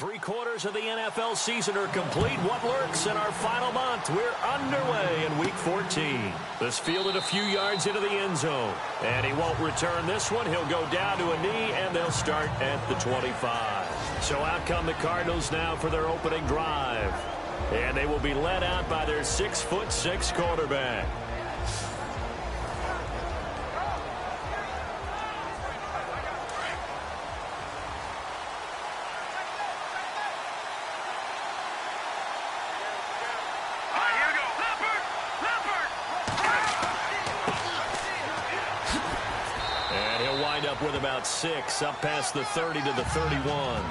3/4 of the NFL season are complete. What lurks in our final month? We're underway in Week 14. This fielded a few yards into the end zone. And he won't return this one. He'll go down to a knee, and they'll start at the 25. So out come the Cardinals now for their opening drive. And they will be led out by their 6'6" quarterback. With about 6 up past the 30 to the 31.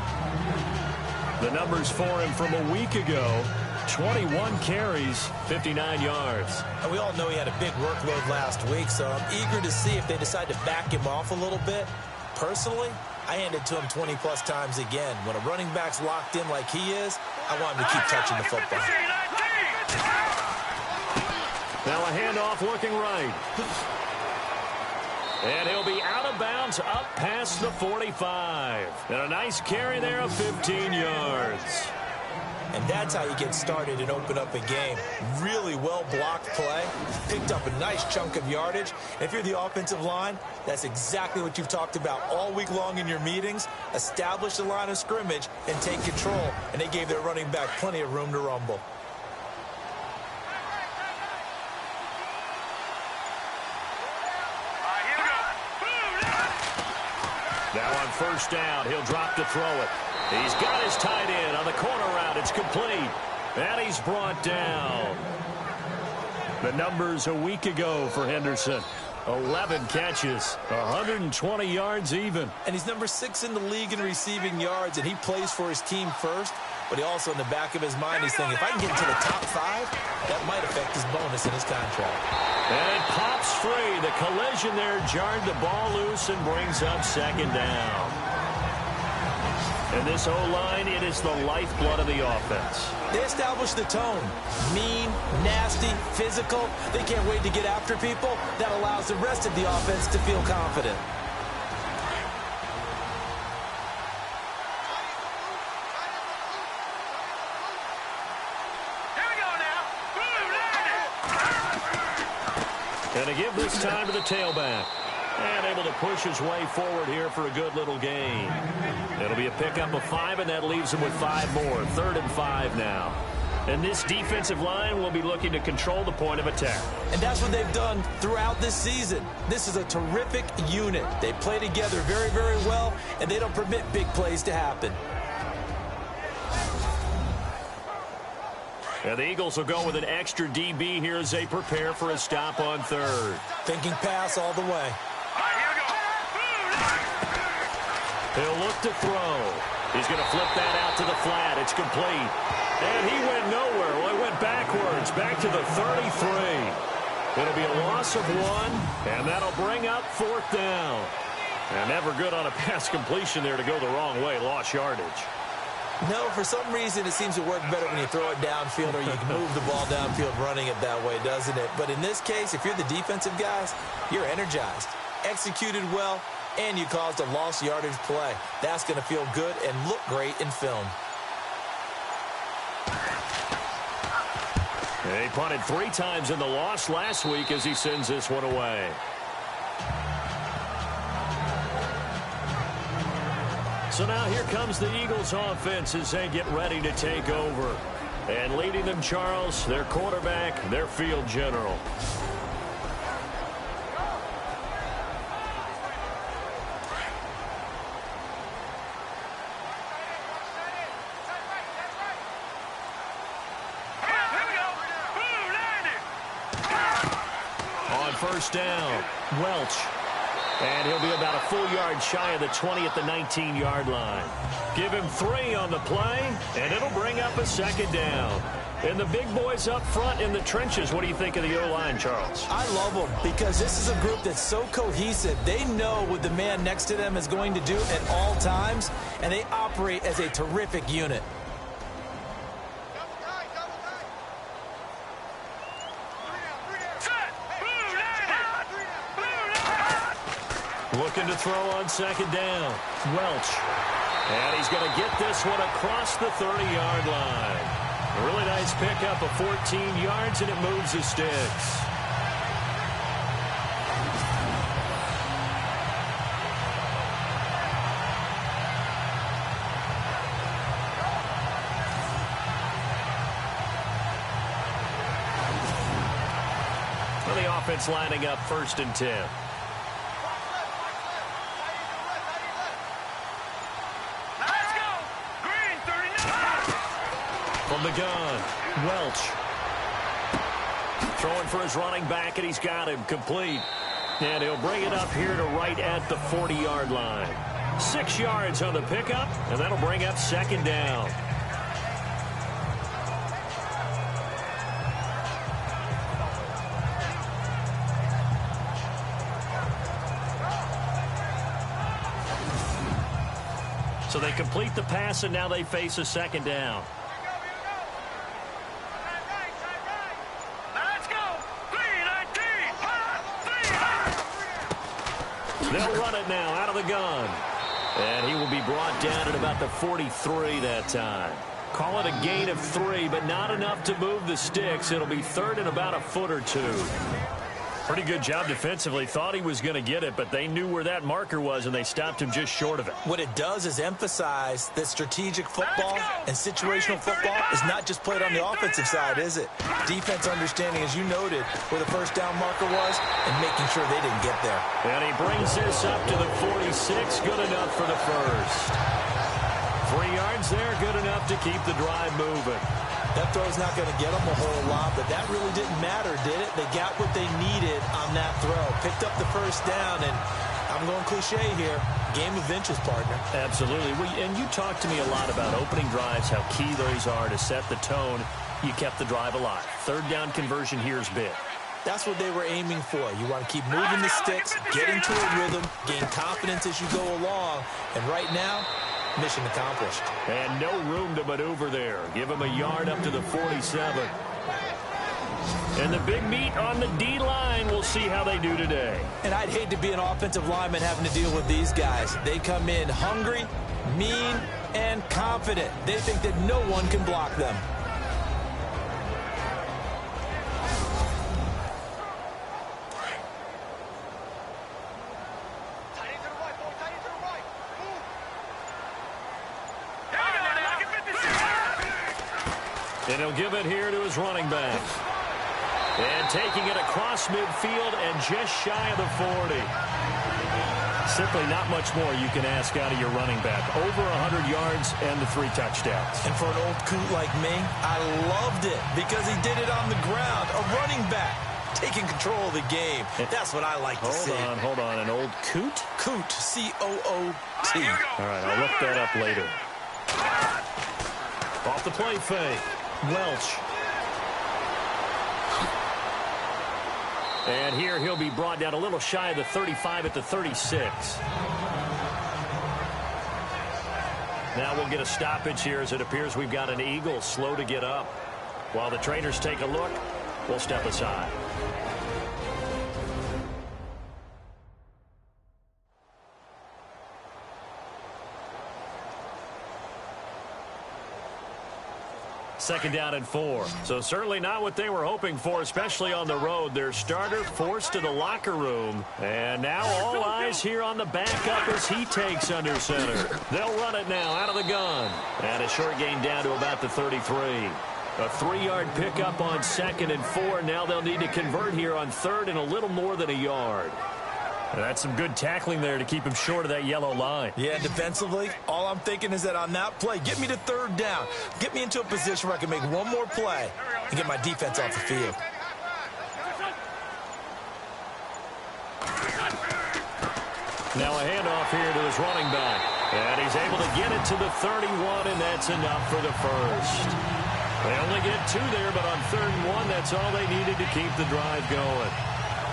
The numbers for him from a week ago: 21 carries, 59 yards. And we all know he had a big workload last week, so I'm eager to see if they decide to back him off a little bit. Personally, I hand it to him 20-plus times again. When a running back's locked in like he is, I want him to keep touching the football. Now a handoff looking right. And he'll be out of bounds up past the 45. And a nice carry there of 15 yards. And that's how you get started and open up a game. Really well-blocked play. Picked up a nice chunk of yardage. And if you're the offensive line, that's exactly what you've talked about all week long in your meetings. Establish the line of scrimmage and take control. And they gave their running back plenty of room to rumble. Now on first down, he'll drop to throw it. He's got his tight end on the corner route. It's complete. And he's brought down. The numbers a week ago for Henderson: 11 catches, 120 yards even. And he's number 6 in the league in receiving yards, and he plays for his team first. But he also, in the back of his mind, he's thinking, if I can get into the top 5, that might affect his bonus in his contract. And it pops free. The collision there jarred the ball loose and brings up second down. And this O-line, it is the lifeblood of the offense. They establish the tone. Mean, nasty, physical. They can't wait to get after people. That allows the rest of the offense to feel confident. And to give this time to the tailback. And able to push his way forward here for a good little gain. It'll be a pickup of 5, and that leaves him with 5 more. 3rd and 5 now. And this defensive line will be looking to control the point of attack. And that's what they've done throughout this season. This is a terrific unit. They play together very, very well, and they don't permit big plays to happen. And the Eagles will go with an extra DB here as they prepare for a stop on 3rd. Thinking pass all the way. He'll look to throw. He's going to flip that out to the flat. It's complete. And he went nowhere. Well, he went backwards, back to the 33. It'll be a loss of 1, and that'll bring up 4th down. And never good on a pass completion there to go the wrong way. Lost yardage. No, for some reason it seems to work better when you throw it downfield or you can move the ball downfield running it that way, doesn't it? But in this case, if you're the defensive guys, you're energized, executed well, and you caused a lost yardage play. That's going to feel good and look great in film. He punted 3 times in the loss last week as he sends this one away. So now here comes the Eagles offense as they get ready to take over. And leading them, Charles, their quarterback, their field general. On first down, Welch. And he'll be about a full yard shy of the 20 at the 19-yard line. Give him 3 on the play, and it'll bring up a 2nd down. And the big boys up front in the trenches, what do you think of the O-line, Charles? I love them because this is a group that's so cohesive. They know what the man next to them is going to do at all times, and they operate as a terrific unit. Looking to throw on 2nd down. Welch. And he's going to get this one across the 30-yard line. A really nice pickup of 14 yards, and it moves the sticks. The offense lining up 1st and 10. Let's go! Green 39! From the gun, Welch. Throwing for his running back, and he's got him complete. And he'll bring it up here to right at the 40-yard line. 6 yards on the pickup, and that'll bring up 2nd down. So they complete the pass, and now they face a 2nd down. Let's go! 3-19! They'll run it now out of the gun. And he will be brought down at about the 43 that time. Call it a gain of 3, but not enough to move the sticks. It'll be 3rd and about a foot or 2. Pretty good job defensively. Thought he was going to get it, but they knew where that marker was, and they stopped him just short of it. What it does is emphasize that strategic football and situational football is not just played on the offensive side, is it? Defense understanding, as you noted, where the 1st down marker was and making sure they didn't get there. And he brings this up to the 46. Good enough for the 1st. 3 yards there, good enough to keep the drive moving. That throw's not going to get them a whole lot, but that really didn't matter, did it? They got what they needed on that throw. Picked up the 1st down, and I'm going cliche here. Game of inches, partner. Absolutely. And you talked to me a lot about opening drives, how key those are to set the tone. You kept the drive alive. 3rd down conversion here is big. That's what they were aiming for. You want to keep moving the sticks, get into a rhythm, gain confidence as you go along. And right now, mission accomplished. And no room to maneuver there. Give him a yard up to the 47. And the big meat on the D-line. We'll see how they do today. And I'd hate to be an offensive lineman having to deal with these guys. They come in hungry, mean, and confident. They think that no one can block them. And he'll give it here to his running back. And taking it across midfield and just shy of the 40. Simply not much more you can ask out of your running back. Over 100 yards and the 3 touchdowns. And for an old coot like me, I loved it because he did it on the ground. A running back taking control of the game. That's what I like to see. Hold on. An old coot? Coot, C-O-O-T. All right, I'll look that up later. Off the play fake. Welch. And here he'll be brought down a little shy of the 35 at the 36. Now we'll get a stoppage here as it appears we've got an Eagle slow to get up. While the trainers take a look, we'll step aside. Second down and 4. So certainly not what they were hoping for, especially on the road. Their starter forced to the locker room. And now all eyes here on the backup as he takes under center. They'll run it now out of the gun. And a short gain down to about the 33. A 3-yard pickup on 2nd and 4. Now they'll need to convert here on 3rd and a little more than a yard. That's some good tackling there to keep him short of that yellow line. Yeah, defensively, all I'm thinking is that on that play, get me to 3rd down. Get me into a position where I can make one more play and get my defense off the field. Now a handoff here to his running back. And he's able to get it to the 31, and that's enough for the 1st. They only get 2 there, but on 3rd and 1, that's all they needed to keep the drive going.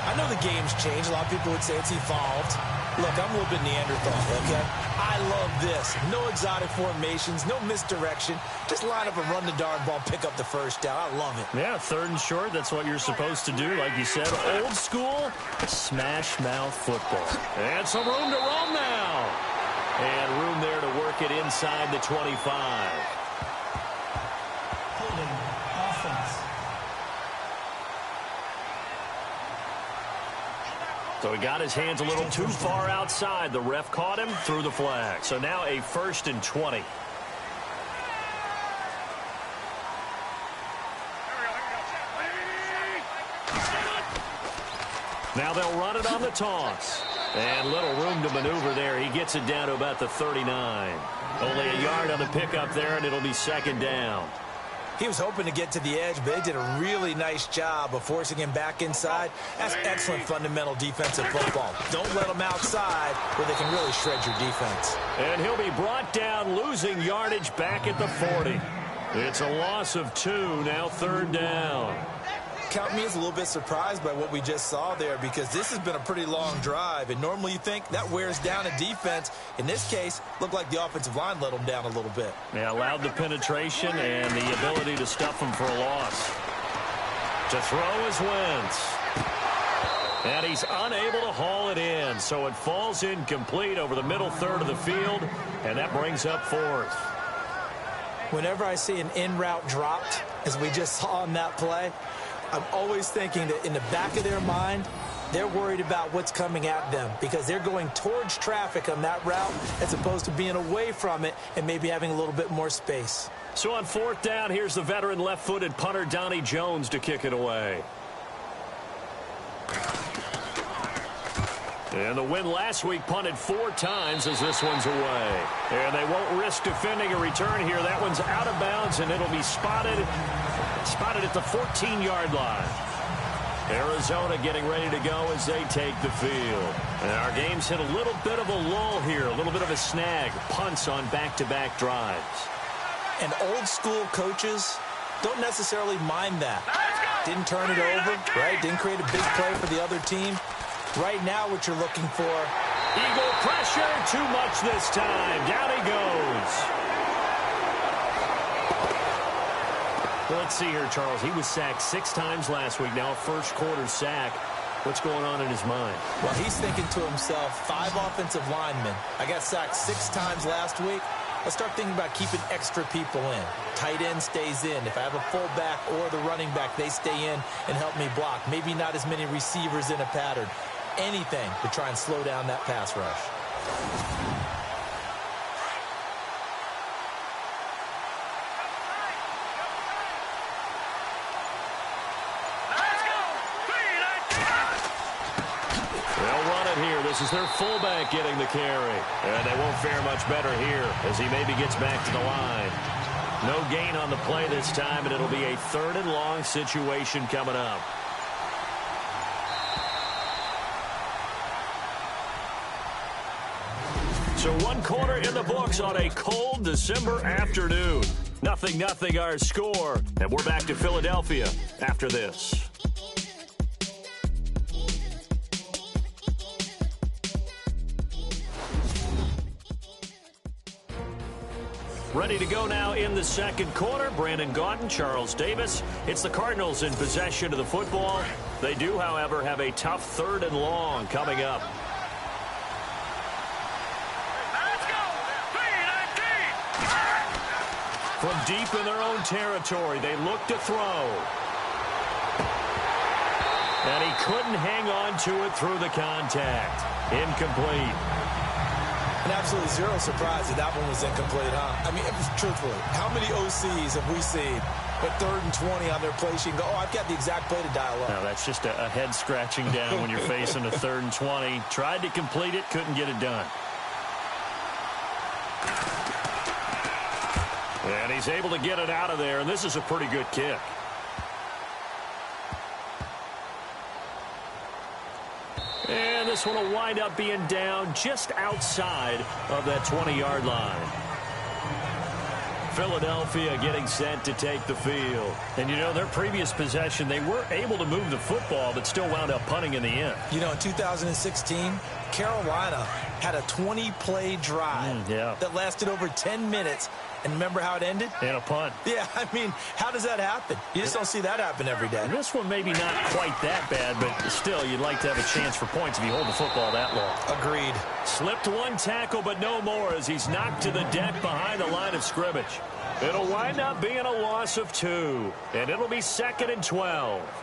I know the game's changed. A lot of people would say it's evolved. Look, I'm a little bit Neanderthal, okay? I love this. No exotic formations, no misdirection. Just line up and run the darn ball, pick up the 1st down. I love it. Yeah, 3rd and short, that's what you're supposed to do. Like you said, old school, smash mouth football. And some room to roam now. And room there to work mark it inside the 25. Holding offense. So he got his hands a little too far outside. The ref caught him, threw the flag. So now a 1st and 20. Now they'll run it on the toss. And little room to maneuver there. He gets it down to about the 39. Only a yard on the pickup there, and it'll be 2nd down. He was hoping to get to the edge, but they did a really nice job of forcing him back inside. That's excellent fundamental defensive football. Don't let them outside where they can really shred your defense. And he'll be brought down, losing yardage back at the 40. It's a loss of 2, now 3rd down. Count me as a little bit surprised by what we just saw there, because this has been a pretty long drive, and normally you think that wears down a defense. In this case, looked like the offensive line let them down a little bit. Yeah, allowed the penetration and the ability to stuff them for a loss. To throw is Wentz. And he's unable to haul it in, so it falls incomplete over the middle third of the field, and that brings up 4th. Whenever I see an in-route dropped, as we just saw on that play, I'm always thinking that in the back of their mind, they're worried about what's coming at them because they're going towards traffic on that route as opposed to being away from it and maybe having a little bit more space. So on 4th down, here's the veteran left-footed punter Donnie Jones to kick it away. And the win last week punted 4 times as this one's away. And they won't risk defending a return here. That one's out of bounds, and it'll be spotted at the 14-yard line. Arizona getting ready to go as they take the field. And our game's hit a little bit of a lull here, a little bit of a snag. Punts on back-to-back drives. And old-school coaches don't necessarily mind that. Didn't turn it over, right? Didn't create a big play for the other team. Right now, what you're looking for. Eagle pressure, too much this time. Down he goes. Well, let's see here, Charles. He was sacked 6 times last week. Now a first-quarter sack. What's going on in his mind? Well, he's thinking to himself, 5 offensive linemen. I got sacked 6 times last week. Let's start thinking about keeping extra people in. Tight end stays in. If I have a fullback or the running back, they stay in and help me block. Maybe not as many receivers in a pattern. Anything to try and slow down that pass rush. They'll run it here. This is their fullback getting the carry. And they won't fare much better here as he maybe gets back to the line. No gain on the play this time, and it'll be a 3rd and long situation coming up. So 1 quarter in the books on a cold December afternoon. 0-0 our score. And we're back to Philadelphia after this. Ready to go now in the 2nd quarter. Brandon Gaudin, Charles Davis. It's the Cardinals in possession of the football. They do, however, have a tough 3rd and long coming up. From deep in their own territory, they look to throw. And he couldn't hang on to it through the contact. Incomplete. And absolutely zero surprise that one was incomplete, huh? I mean, truthfully, how many OCs have we seen at 3rd and 20 on their play sheet and go, oh, I've got the exact play to dial up? No, that's just a head scratching down when you're facing a 3rd and 20. Tried to complete it, couldn't get it done. And he's able to get it out of there, and this is a pretty good kick. And this one will wind up being down just outside of that 20-yard line. Philadelphia getting set to take the field. And, you know, their previous possession, they were able to move the football, but still wound up punting in the end. You know, in 2016, Carolina had a 20-play drive that lasted over 10 minutes, And remember how it ended? And a punt. Yeah, I mean, how does that happen? You just don't see that happen every day. This one maybe not quite that bad, but still, you'd like to have a chance for points if you hold the football that long. Agreed. Slipped one tackle, but no more as he's knocked to the deck behind the line of scrimmage. It'll wind up being a loss of 2, and it'll be 2nd and 12.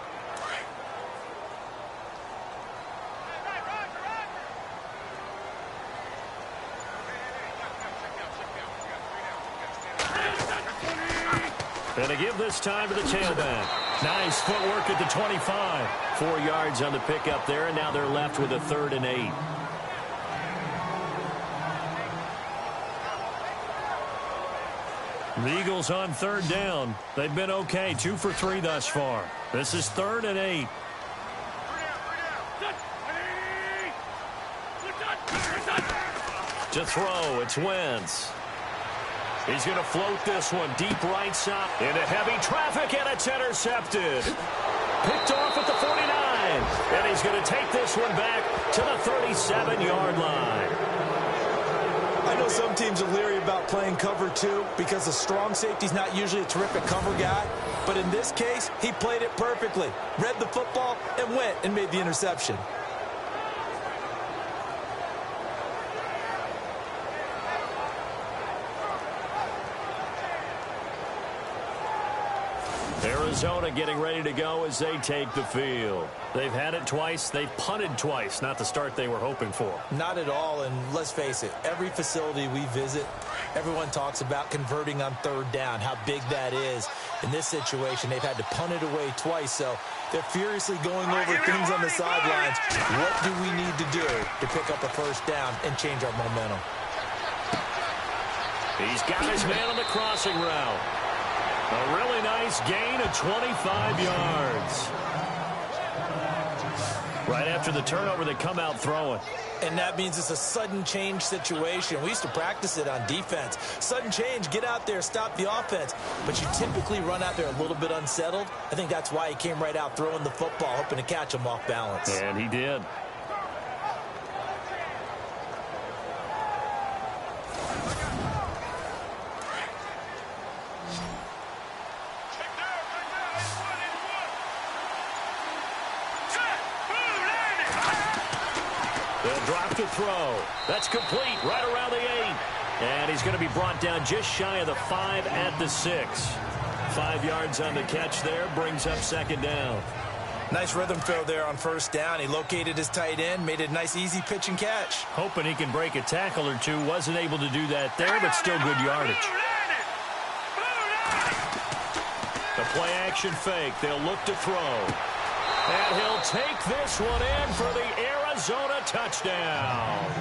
And to give this time to the tailback. Nice footwork at the 25. 4 yards on the pickup there, and now they're left with a 3rd and 8. The Eagles on 3rd down. They've been okay, 2 for 3 thus far. This is 3rd and 8. To throw, it's Wentz. He's going to float this one deep right side into heavy traffic, and it's intercepted. Picked off at the 49, and he's going to take this one back to the 37-yard line. I know some teams are leery about playing cover 2 because the strong safety's not usually a terrific cover guy. But in this case, he played it perfectly. Read the football and went and made the interception. Arizona getting ready to go as they take the field. They've had it twice. They've punted twice. Not the start they were hoping for. Not at all, and let's face it, every facility we visit, everyone talks about converting on 3rd down, how big that is. In this situation, they've had to punt it away twice, so they're furiously going over things on the sidelines. What do we need to do to pick up a 1st down and change our momentum? He's got his man on the crossing route. A really nice gain of 25 yards. Right after the turnover, they come out throwing. And that means it's a sudden change situation. We used to practice it on defense. Sudden change, get out there, stop the offense. But you typically run out there a little bit unsettled. I think that's why he came right out throwing the football, hoping to catch him off balance. And he did. They'll drop to throw. That's complete right around the 8. And he's going to be brought down just shy of the 5 at the 6. 5 yards on the catch there, brings up 2nd down. Nice rhythm throw there on 1st down. He located his tight end, made it a nice easy pitch and catch. Hoping he can break a tackle or two. Wasn't able to do that there, but still good yardage. The play action fake. They'll look to throw. And he'll take this one in for the Arizona touchdown.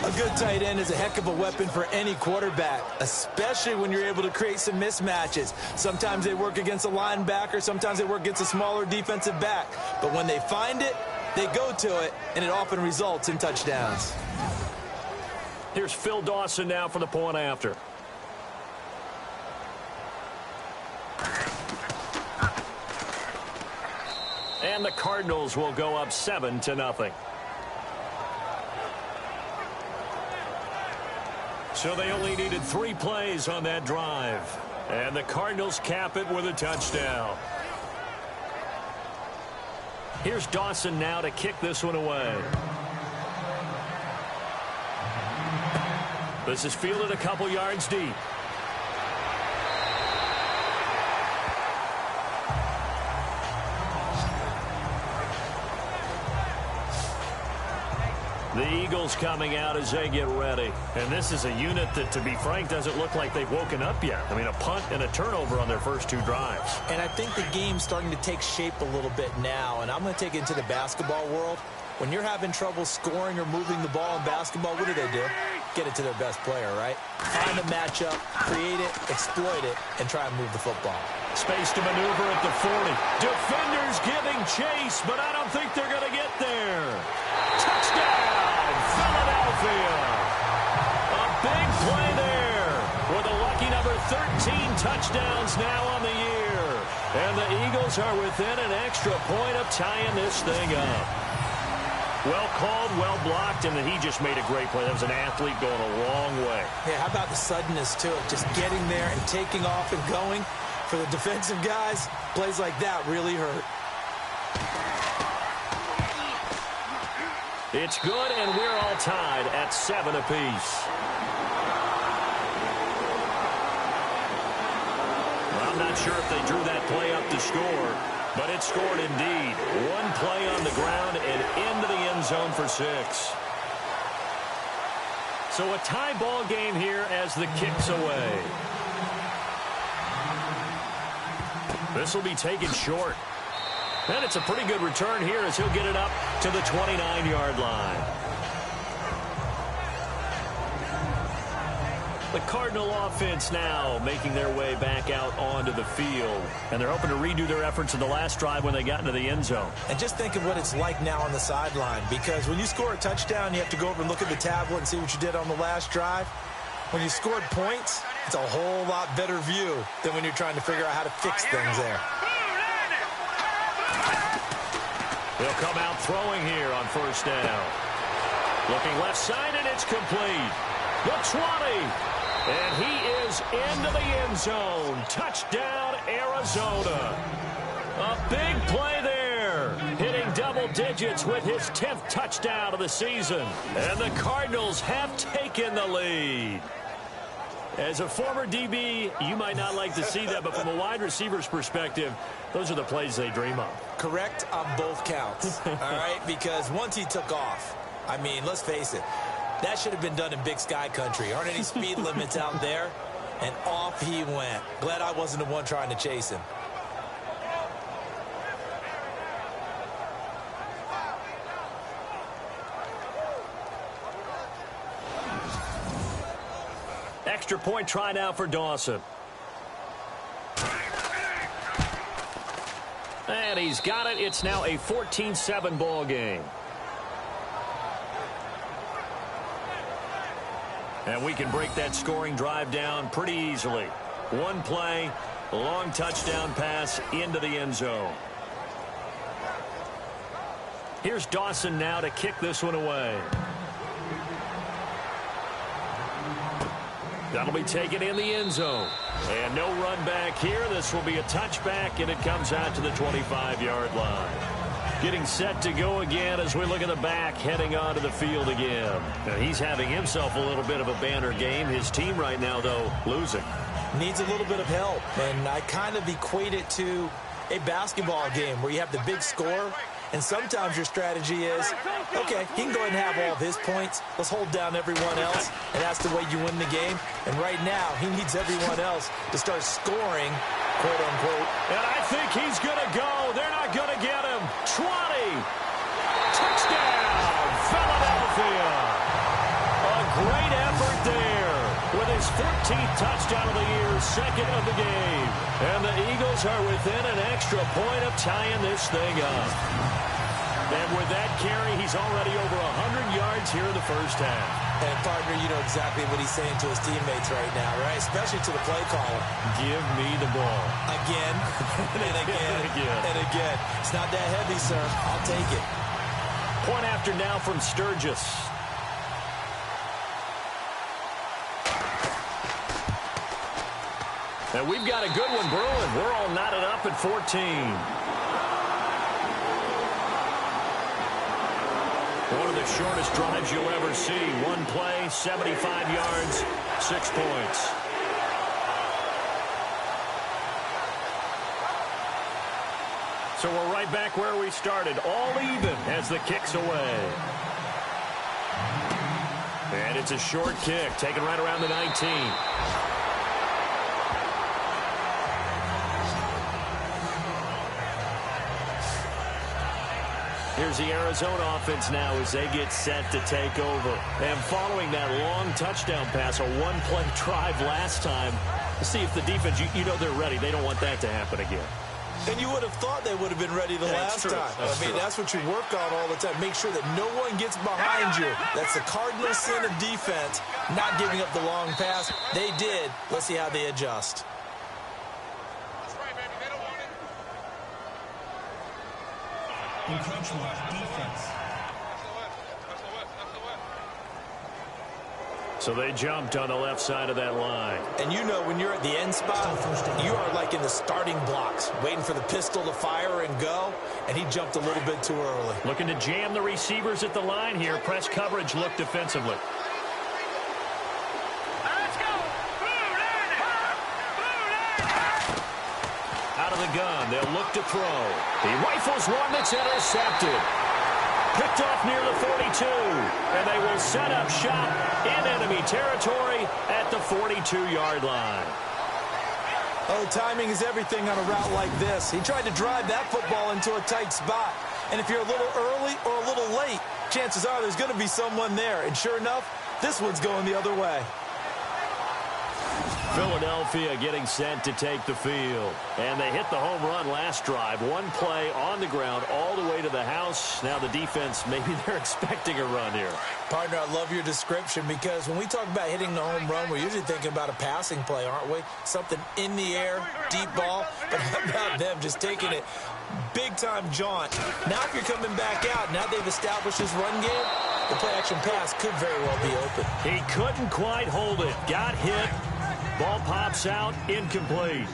A good tight end is a heck of a weapon for any quarterback, especially when you're able to create some mismatches. Sometimes they work against a linebacker, sometimes they work against a smaller defensive back. But when they find it, they go to it, and it often results in touchdowns. Here's Phil Dawson now for the point after. And the Cardinals will go up 7-0. So they only needed 3 plays on that drive. And the Cardinals cap it with a touchdown. Here's Dawson now to kick this one away. This is fielded a couple yards deep. The Eagles coming out as they get ready. And this is a unit that, to be frank, doesn't look like they've woken up yet. I mean, a punt and a turnover on their first 2 drives. And I think the game's starting to take shape a little bit now. And I'm going to take it into the basketball world. When you're having trouble scoring or moving the ball in basketball, what do? Get it to their best player, right? Find the matchup, create it, exploit it, and try and move the football. Space to maneuver at the 40. Defenders giving chase, but I don't think they're going to get there. Touchdown, Philadelphia. A big play there with a lucky number 13 touchdowns now on the year. And the Eagles are within an extra point of tying this thing up. Well called, well blocked, and then he just made a great play. That was an athlete going a long way. Yeah, how about the suddenness to it? Just getting there and taking off and going. For the defensive guys, plays like that really hurt. It's good, and we're all tied at 7 apiece. Well, I'm not sure if they drew that play up to score, but it scored indeed. One play on the ground and into the end zone for 6. So a tie ball game here as the kick's away. This will be taken short. And it's a pretty good return here as he'll get it up to the 29-yard line. The Cardinal offense now making their way back out onto the field. And they're hoping to redo their efforts in the last drive when they got into the end zone. And just think of what it's like now on the sideline. Because when you score a touchdown, you have to go over and look at the tablet and see what you did on the last drive. When you scored points, it's a whole lot better view than when you're trying to figure out how to fix things there. They'll come out throwing here on first down. Looking left side, and it's complete. The 20. And he is into the end zone. Touchdown, Arizona. A big play there. Hitting double digits with his 10th touchdown of the season. And the Cardinals have taken the lead. As a former DB, you might not like to see that, but from a wide receiver's perspective, those are the plays they dream of. Correct on both counts, all right? Because once he took off, I mean, let's face it, that should have been done in Big Sky country. Aren't any speed limits out there? And off he went. Glad I wasn't the one trying to chase him. Extra point try now for Dawson. And he's got it. It's now a 14-7 ball game. And we can break that scoring drive down pretty easily. One play, long touchdown pass into the end zone. Here's Dawson now to kick this one away. That'll be taken in the end zone. And no run back here. This will be a touchback, and it comes out to the 25-yard line. Getting set to go again as we look at the back heading onto the field again. Now, he's having himself a little bit of a banner game. His team right now, though, losing. Needs a little bit of help, and I kind of equate it to a basketball game where you have the big score, and sometimes your strategy is, okay, he can go ahead and have all of his points. Let's hold down everyone else, and that's the way you win the game. And right now, he needs everyone else to start scoring, quote unquote. And I think he's going to go. They're not going to get him. 20. Touchdown, Philadelphia. A great effort there with his 14th touchdown of the year, second of the game. And the Eagles are within an extra point of tying this thing up. And with that carry, he's already over 100 yards here in the first half. And, partner, you know exactly what he's saying to his teammates right now, right? Especially to the play caller. Give me the ball. Again, and again, and again. It's not that heavy, sir. I'll take it. Point after now from Sturgis. And we've got a good one brewing. We're all knotted up at 14. One of the shortest drives you'll ever see. One play, 75 yards, 6 points. So we're right back where we started, all even as the kick's away. And it's a short kick, taken right around the 19. Here's the Arizona offense now as they get set to take over. And following that long touchdown pass, a one-play drive last time, to see if the defense, you know they're ready. They don't want that to happen again. And you would have thought they would have been ready the last time. That's what you work on all the time. Make sure that no one gets behind you. That's the cardinal sin of defense, not giving up the long pass. They did. Let's see how they adjust. In coach defense. So they jumped on the left side of that line. And you know when you're at the end spot, you are like in the starting blocks, waiting for the pistol to fire and go, and he jumped a little bit too early. Looking to jam the receivers at the line here. Press coverage look defensively. Let's go. Out of the gun, they'll look to throw. He rifles one that's intercepted. Picked off near the 42, and they will set up shop in enemy territory at the 42-yard line. Oh, timing is everything on a route like this. He tried to drive that football into a tight spot. And if you're a little early or a little late, chances are there's going to be someone there. And sure enough, this one's going the other way. Philadelphia getting set to take the field. And they hit the home run last drive. One play on the ground all the way to the house. Now the defense, maybe they're expecting a run here. Partner, I love your description because when we talk about hitting the home run, we're usually thinking about a passing play, aren't we? Something in the air, deep ball. But how about them just taking it big-time jaunt? Now if you're coming back out, now they've established this run game, the play-action pass could very well be open. He couldn't quite hold it. Got hit. Ball pops out, incomplete.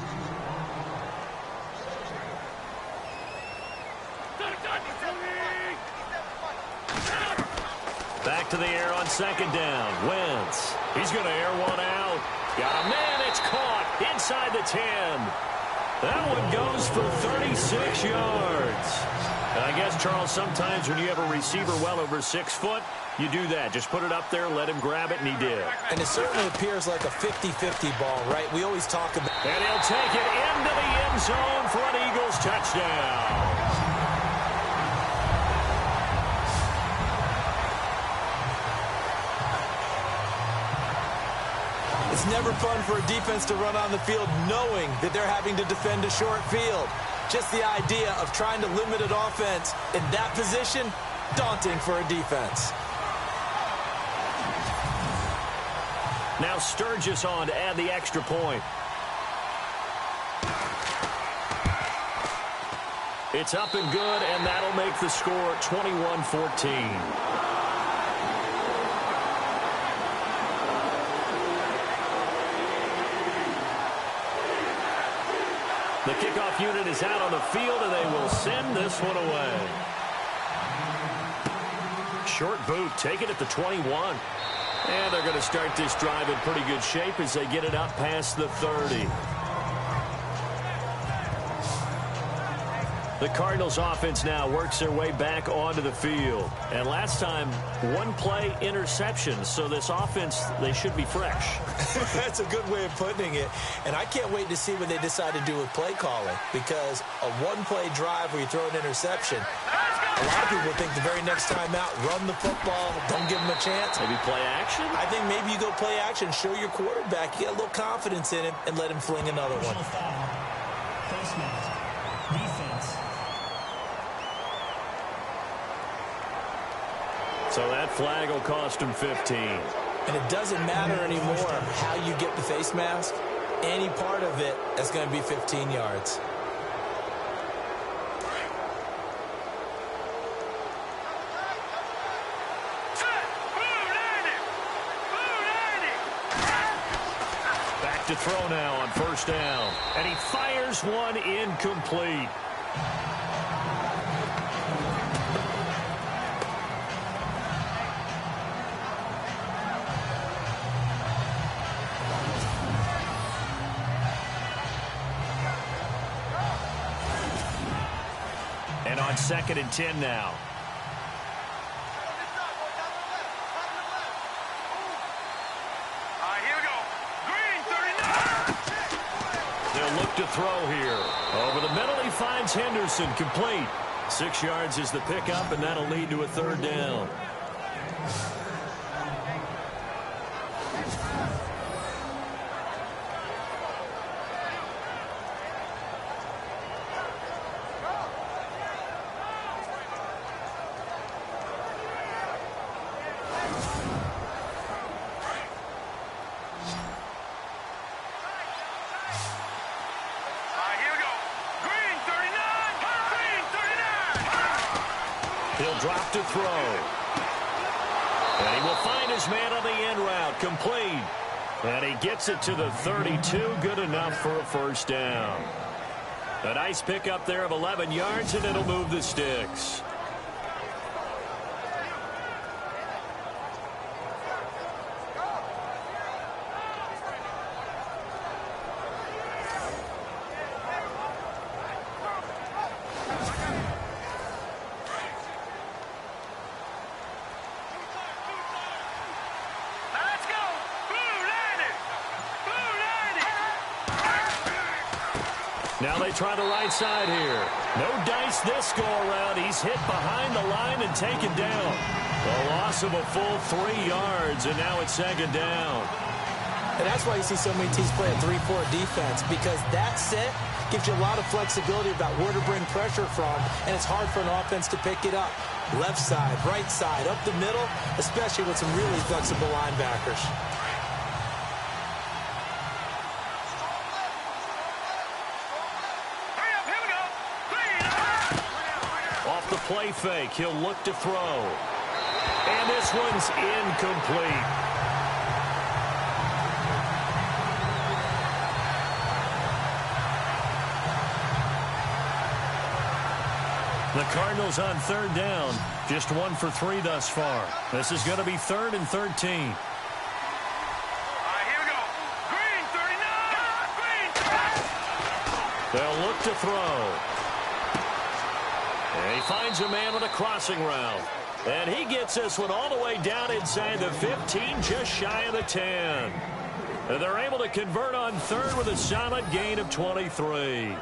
Back to the air on second down. Wentz. He's going to air one out. Got a man. It's caught inside the 10. That one goes for 36 yards. I guess, Charles, sometimes when you have a receiver well over 6 foot, you do that. Just put it up there, let him grab it, and he did. And it certainly appears like a 50-50 ball, right? We always talk about... And he'll take it into the end zone for an Eagles touchdown. It's never fun for a defense to run on the field knowing that they're having to defend a short field. Just the idea of trying to limit an offense in that position, daunting for a defense. Now Sturgis on to add the extra point. It's up and good, and that'll make the score 21-14. The kickoff unit is out on the field, and they will send this one away. Short boot, take it at the 21. And they're going to start this drive in pretty good shape as they get it up past the 30. The Cardinals offense now works their way back onto the field. And last time, one play interception. So this offense, they should be fresh. That's a good way of putting it. And I can't wait to see what they decide to do with play calling. Because a one-play drive where you throw an interception, a lot of people think the very next time out, run the football, don't give them a chance. Maybe play action? I think maybe you go play action, show your quarterback, you get a little confidence in him, and let him fling another one. Face mask. Defense. So that flag will cost him 15. And it doesn't matter anymore how you get the face mask. Any part of it is going to be 15 yards. Back to throw now on first down. And he fires one incomplete. And on 2nd and 10 now. Here we go. Green, 39. They'll look to throw here. Over the middle, he finds Henderson, complete. 6 yards is the pickup, and that'll lead to a third down. He'll drop to throw. And he will find his man on the end route, complete. And he gets it to the 32, good enough for a first down. A nice pickup there of 11 yards, and it'll move the sticks. Now they try the right side here. No dice this go-around. He's hit behind the line and taken down. A loss of a full 3 yards, and now it's second down. And that's why you see so many teams play a 3-4 defense, because that set gives you a lot of flexibility about where to bring pressure from, and it's hard for an offense to pick it up. Left side, right side, up the middle, especially with some really flexible linebackers. Off the play fake, he'll look to throw. And this one's incomplete. The Cardinals on third down. Just 1 for 3 thus far. This is going to be 3rd and 13. All right, here we go. Green, 39. Green. They'll look to throw. And he finds a man with a crossing route. And he gets this one all the way down inside the 15, just shy of the 10. And they're able to convert on third with a solid gain of 23.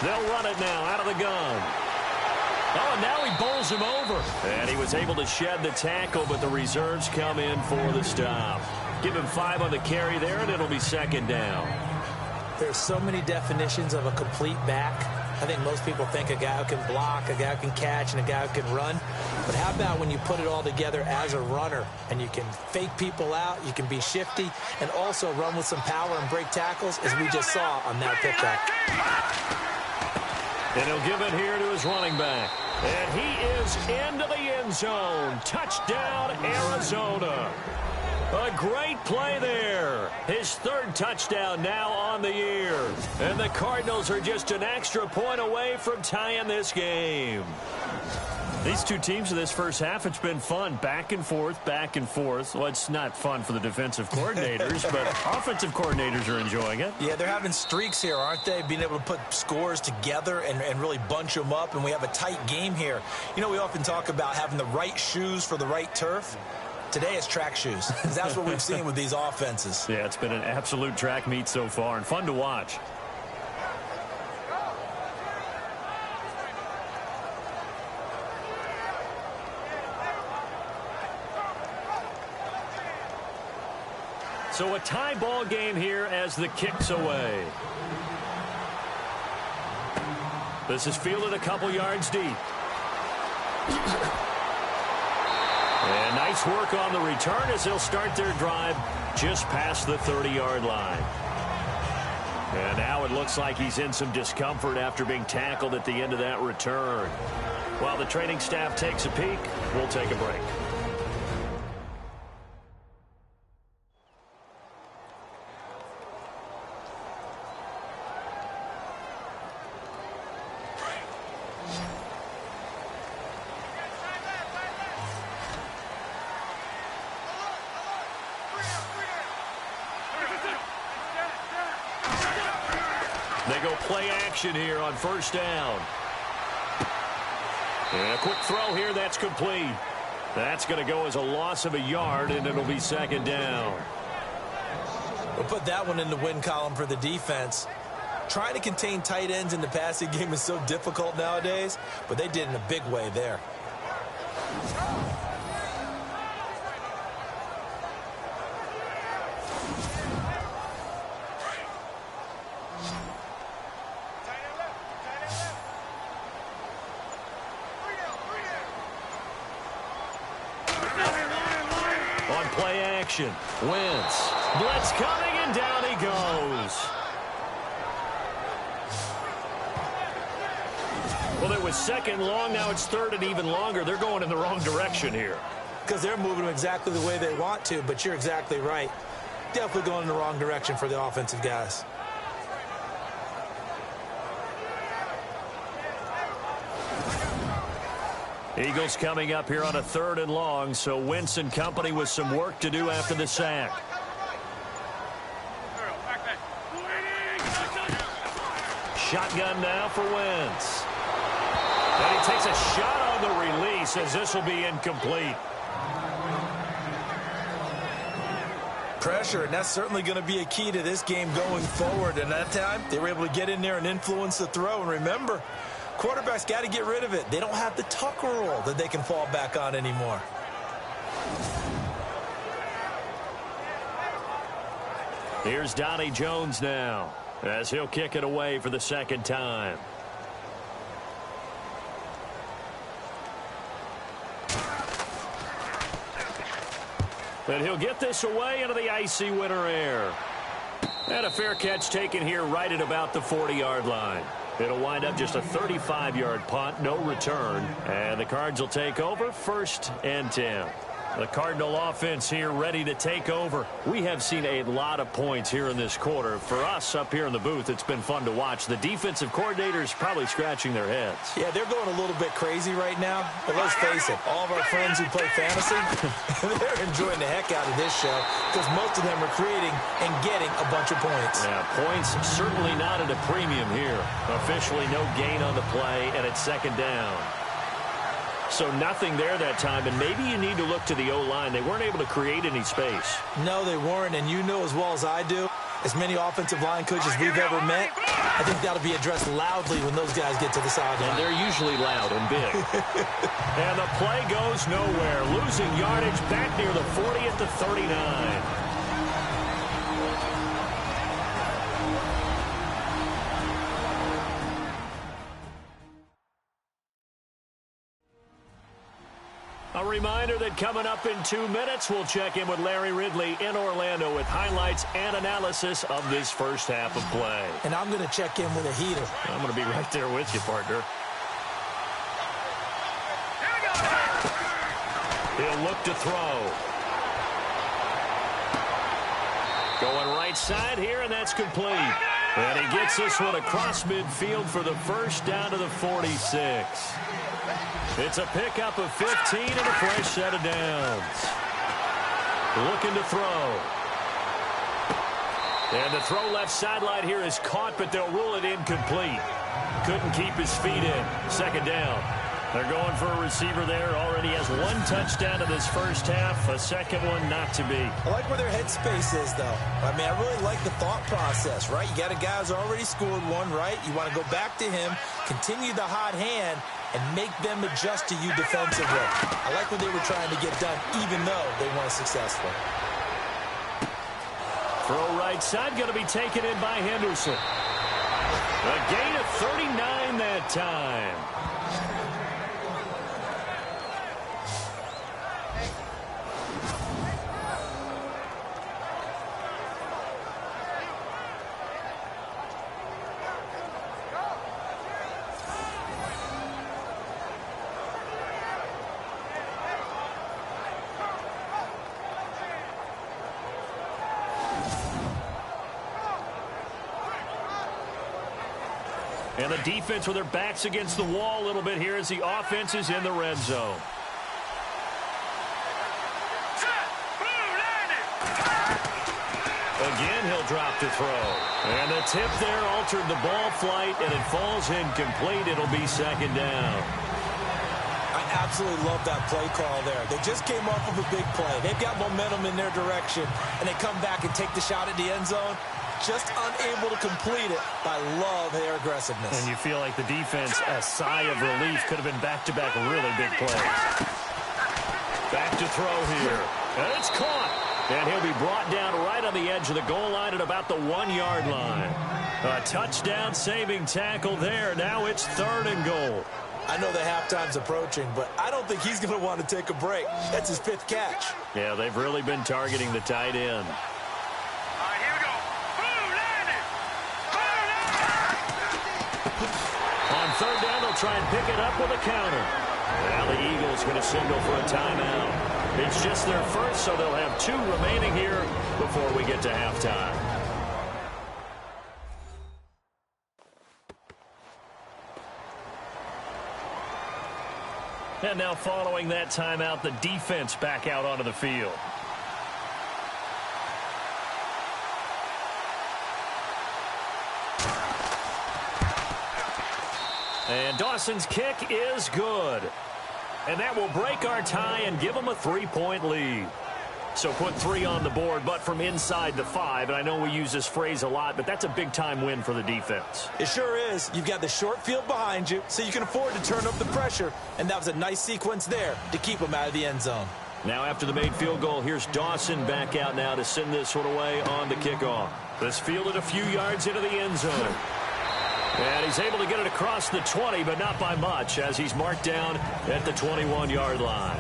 They'll run it now out of the gun. Oh, and now he bowls him over. And he was able to shed the tackle, but the reserves come in for the stop. Give him 5 on the carry there, and it'll be second down. There's so many definitions of a complete back. I think most people think a guy who can block, a guy who can catch, and a guy who can run. But how about when you put it all together as a runner, and you can fake people out, you can be shifty, and also run with some power and break tackles, as we just saw on that pickup. And he'll give it here to his running back. And he is into the end zone. Touchdown, Arizona. A great play there. His 3rd touchdown now on the year. And the Cardinals are just an extra point away from tying this game. These two teams in this first half, it's been fun. Back and forth, back and forth. Well, it's not fun for the defensive coordinators, but offensive coordinators are enjoying it. Yeah, they're having streaks here, aren't they? Being able to put scores together and really bunch them up, and we have a tight game here. You know, we often talk about having the right shoes for the right turf. Today it's track shoes, because that's what we've seen with these offenses. Yeah, it's been an absolute track meet so far, and fun to watch. So a tie ball game here as the kick's away. This is fielded a couple yards deep. And nice work on the return as they'll start their drive just past the 30-yard line. And now it looks like he's in some discomfort after being tackled at the end of that return. While the training staff takes a peek, we'll take a break. They go play action here on first down. And a quick throw here, that's complete. That's going to go as a loss of a yard, and it'll be second down. We'll put that one in the win column for the defense. Trying to contain tight ends in the passing game is so difficult nowadays, but they did in a big way there. play action. Wentz. Blitz coming, and down he goes. Well, it was second long. Now it's third and even longer. They're going in the wrong direction here. Because they're moving them exactly the way they want to, but you're exactly right. Definitely going in the wrong direction for the offensive guys. Eagles coming up here on a third and long, so Wentz and company with some work to do after the sack. Shotgun now for Wentz. And he takes a shot on the release as this will be incomplete. Pressure, and that's certainly going to be a key to this game going forward. And that time, they were able to get in there and influence the throw. And remember, quarterbacks got to get rid of it. They don't have the tuck rule that they can fall back on anymore. Here's Donnie Jones now, as he'll kick it away for the second time. And he'll get this away into the icy winter air. And a fair catch taken here right at about the 40-yard line. It'll wind up just a 35-yard punt, no return. And the Cards will take over, 1st and 10. The Cardinal offense here ready to take over. We have seen a lot of points here in this quarter. For us up here in the booth, it's been fun to watch. The defensive coordinators probably scratching their heads. Yeah, they're going a little bit crazy right now. But let's face it, all of our friends who play fantasy, they're enjoying the heck out of this show because most of them are creating and getting a bunch of points. Yeah, points certainly not at a premium here. Officially no gain on the play, and it's second down. So nothing there that time, and maybe you need to look to the O-line. They weren't able to create any space. No, they weren't, and you know as well as I do, as many offensive line coaches we've ever met, I think that'll be addressed loudly when those guys get to the sideline. And they're usually loud and big. And the play goes nowhere. Losing yardage back near the 40 at the 39. A reminder that coming up in 2 minutes, we'll check in with Larry Ridley in Orlando with highlights and analysis of this first half of play. And I'm going to check in with a heater. I'm going to be right there with you, partner. He'll look to throw. Going right side here, and that's complete. And he gets this one across midfield for the first down to the 46. It's a pickup of 15 and a fresh set of downs. Looking to throw. And the throw left sideline here is caught, but they'll rule it incomplete. Couldn't keep his feet in. Second down. They're going for a receiver there. Already has 1 touchdown in this first half. A second one not to be. I like where their headspace is, though. I mean, I really like the thought process, right? You got a guy who's already scored one, right? You want to go back to him, continue the hot hand, and make them adjust to you defensively. I like what they were trying to get done, even though they weren't successful. Throw right side, going to be taken in by Henderson. A gain of 39 that time. And the defense with their backs against the wall a little bit here as the offense is in the red zone. Again, he'll drop to throw. And the tip there altered the ball flight, and it falls incomplete. It'll be second down. I absolutely love that play call there. They just came off of a big play. They've got momentum in their direction, and they come back and take the shot at the end zone. Just unable to complete it. I love their aggressiveness. And you feel like the defense, a sigh of relief, could have been back-to-back really big plays. Back to throw here. And it's caught. And he'll be brought down right on the edge of the goal line at about the 1-yard line. A touchdown saving tackle there. Now it's 3rd and goal. I know the halftime's approaching, but I don't think he's going to want to take a break. That's his 5th catch. Yeah, they've really been targeting the tight end. All right, here we go. Boom, landed. Boom, On 3rd down, they'll try and pick it up with a counter. Now the Eagles going to signal for a timeout. It's just their first, so they'll have 2 remaining here before we get to halftime. And now following that timeout, the defense back out onto the field. And Dawson's kick is good. And that will break our tie and give them a 3-point lead. So put 3 on the board, but from inside the 5. And I know we use this phrase a lot, but that's a big-time win for the defense. It sure is. You've got the short field behind you, so you can afford to turn up the pressure. And that was a nice sequence there to keep them out of the end zone. Now after the made field goal, here's Dawson back out now to send this one away on the kickoff. This fielded a few yards into the end zone. And he's able to get it across the 20, but not by much, as he's marked down at the 21-yard line.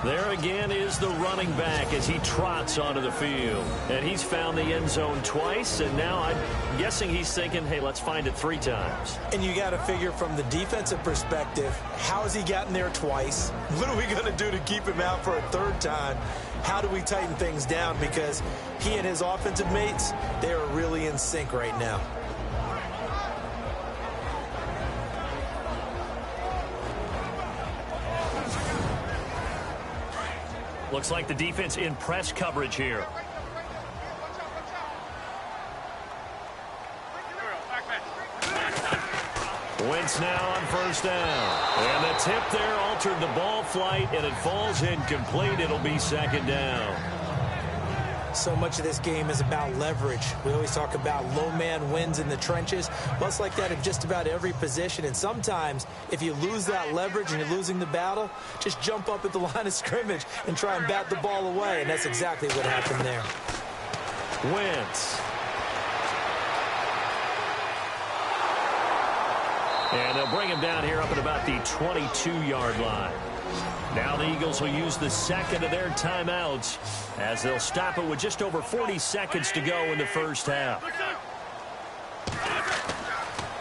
There again is the running back as he trots onto the field. And he's found the end zone twice, and now I'm guessing he's thinking, hey, let's find it 3 times. And you got to figure from the defensive perspective, how has he gotten there twice? What are we going to do to keep him out for a 3rd time? How do we tighten things down? Because he and his offensive mates, they are really in sync right now. Looks like the defense in press coverage here. Wentz now on 1st down. And the tip there altered the ball flight, and it falls incomplete. It'll be 2nd down. So much of this game is about leverage. We always talk about low man wins in the trenches. Well, it's like that in just about every position. And sometimes, if you lose that leverage and you're losing the battle, just jump up at the line of scrimmage and try and bat the ball away. And that's exactly what happened there. Wentz. And they'll bring him down here up at about the 22-yard line. Now the Eagles will use the 2nd of their timeouts as they'll stop it with just over 40 seconds to go in the first half.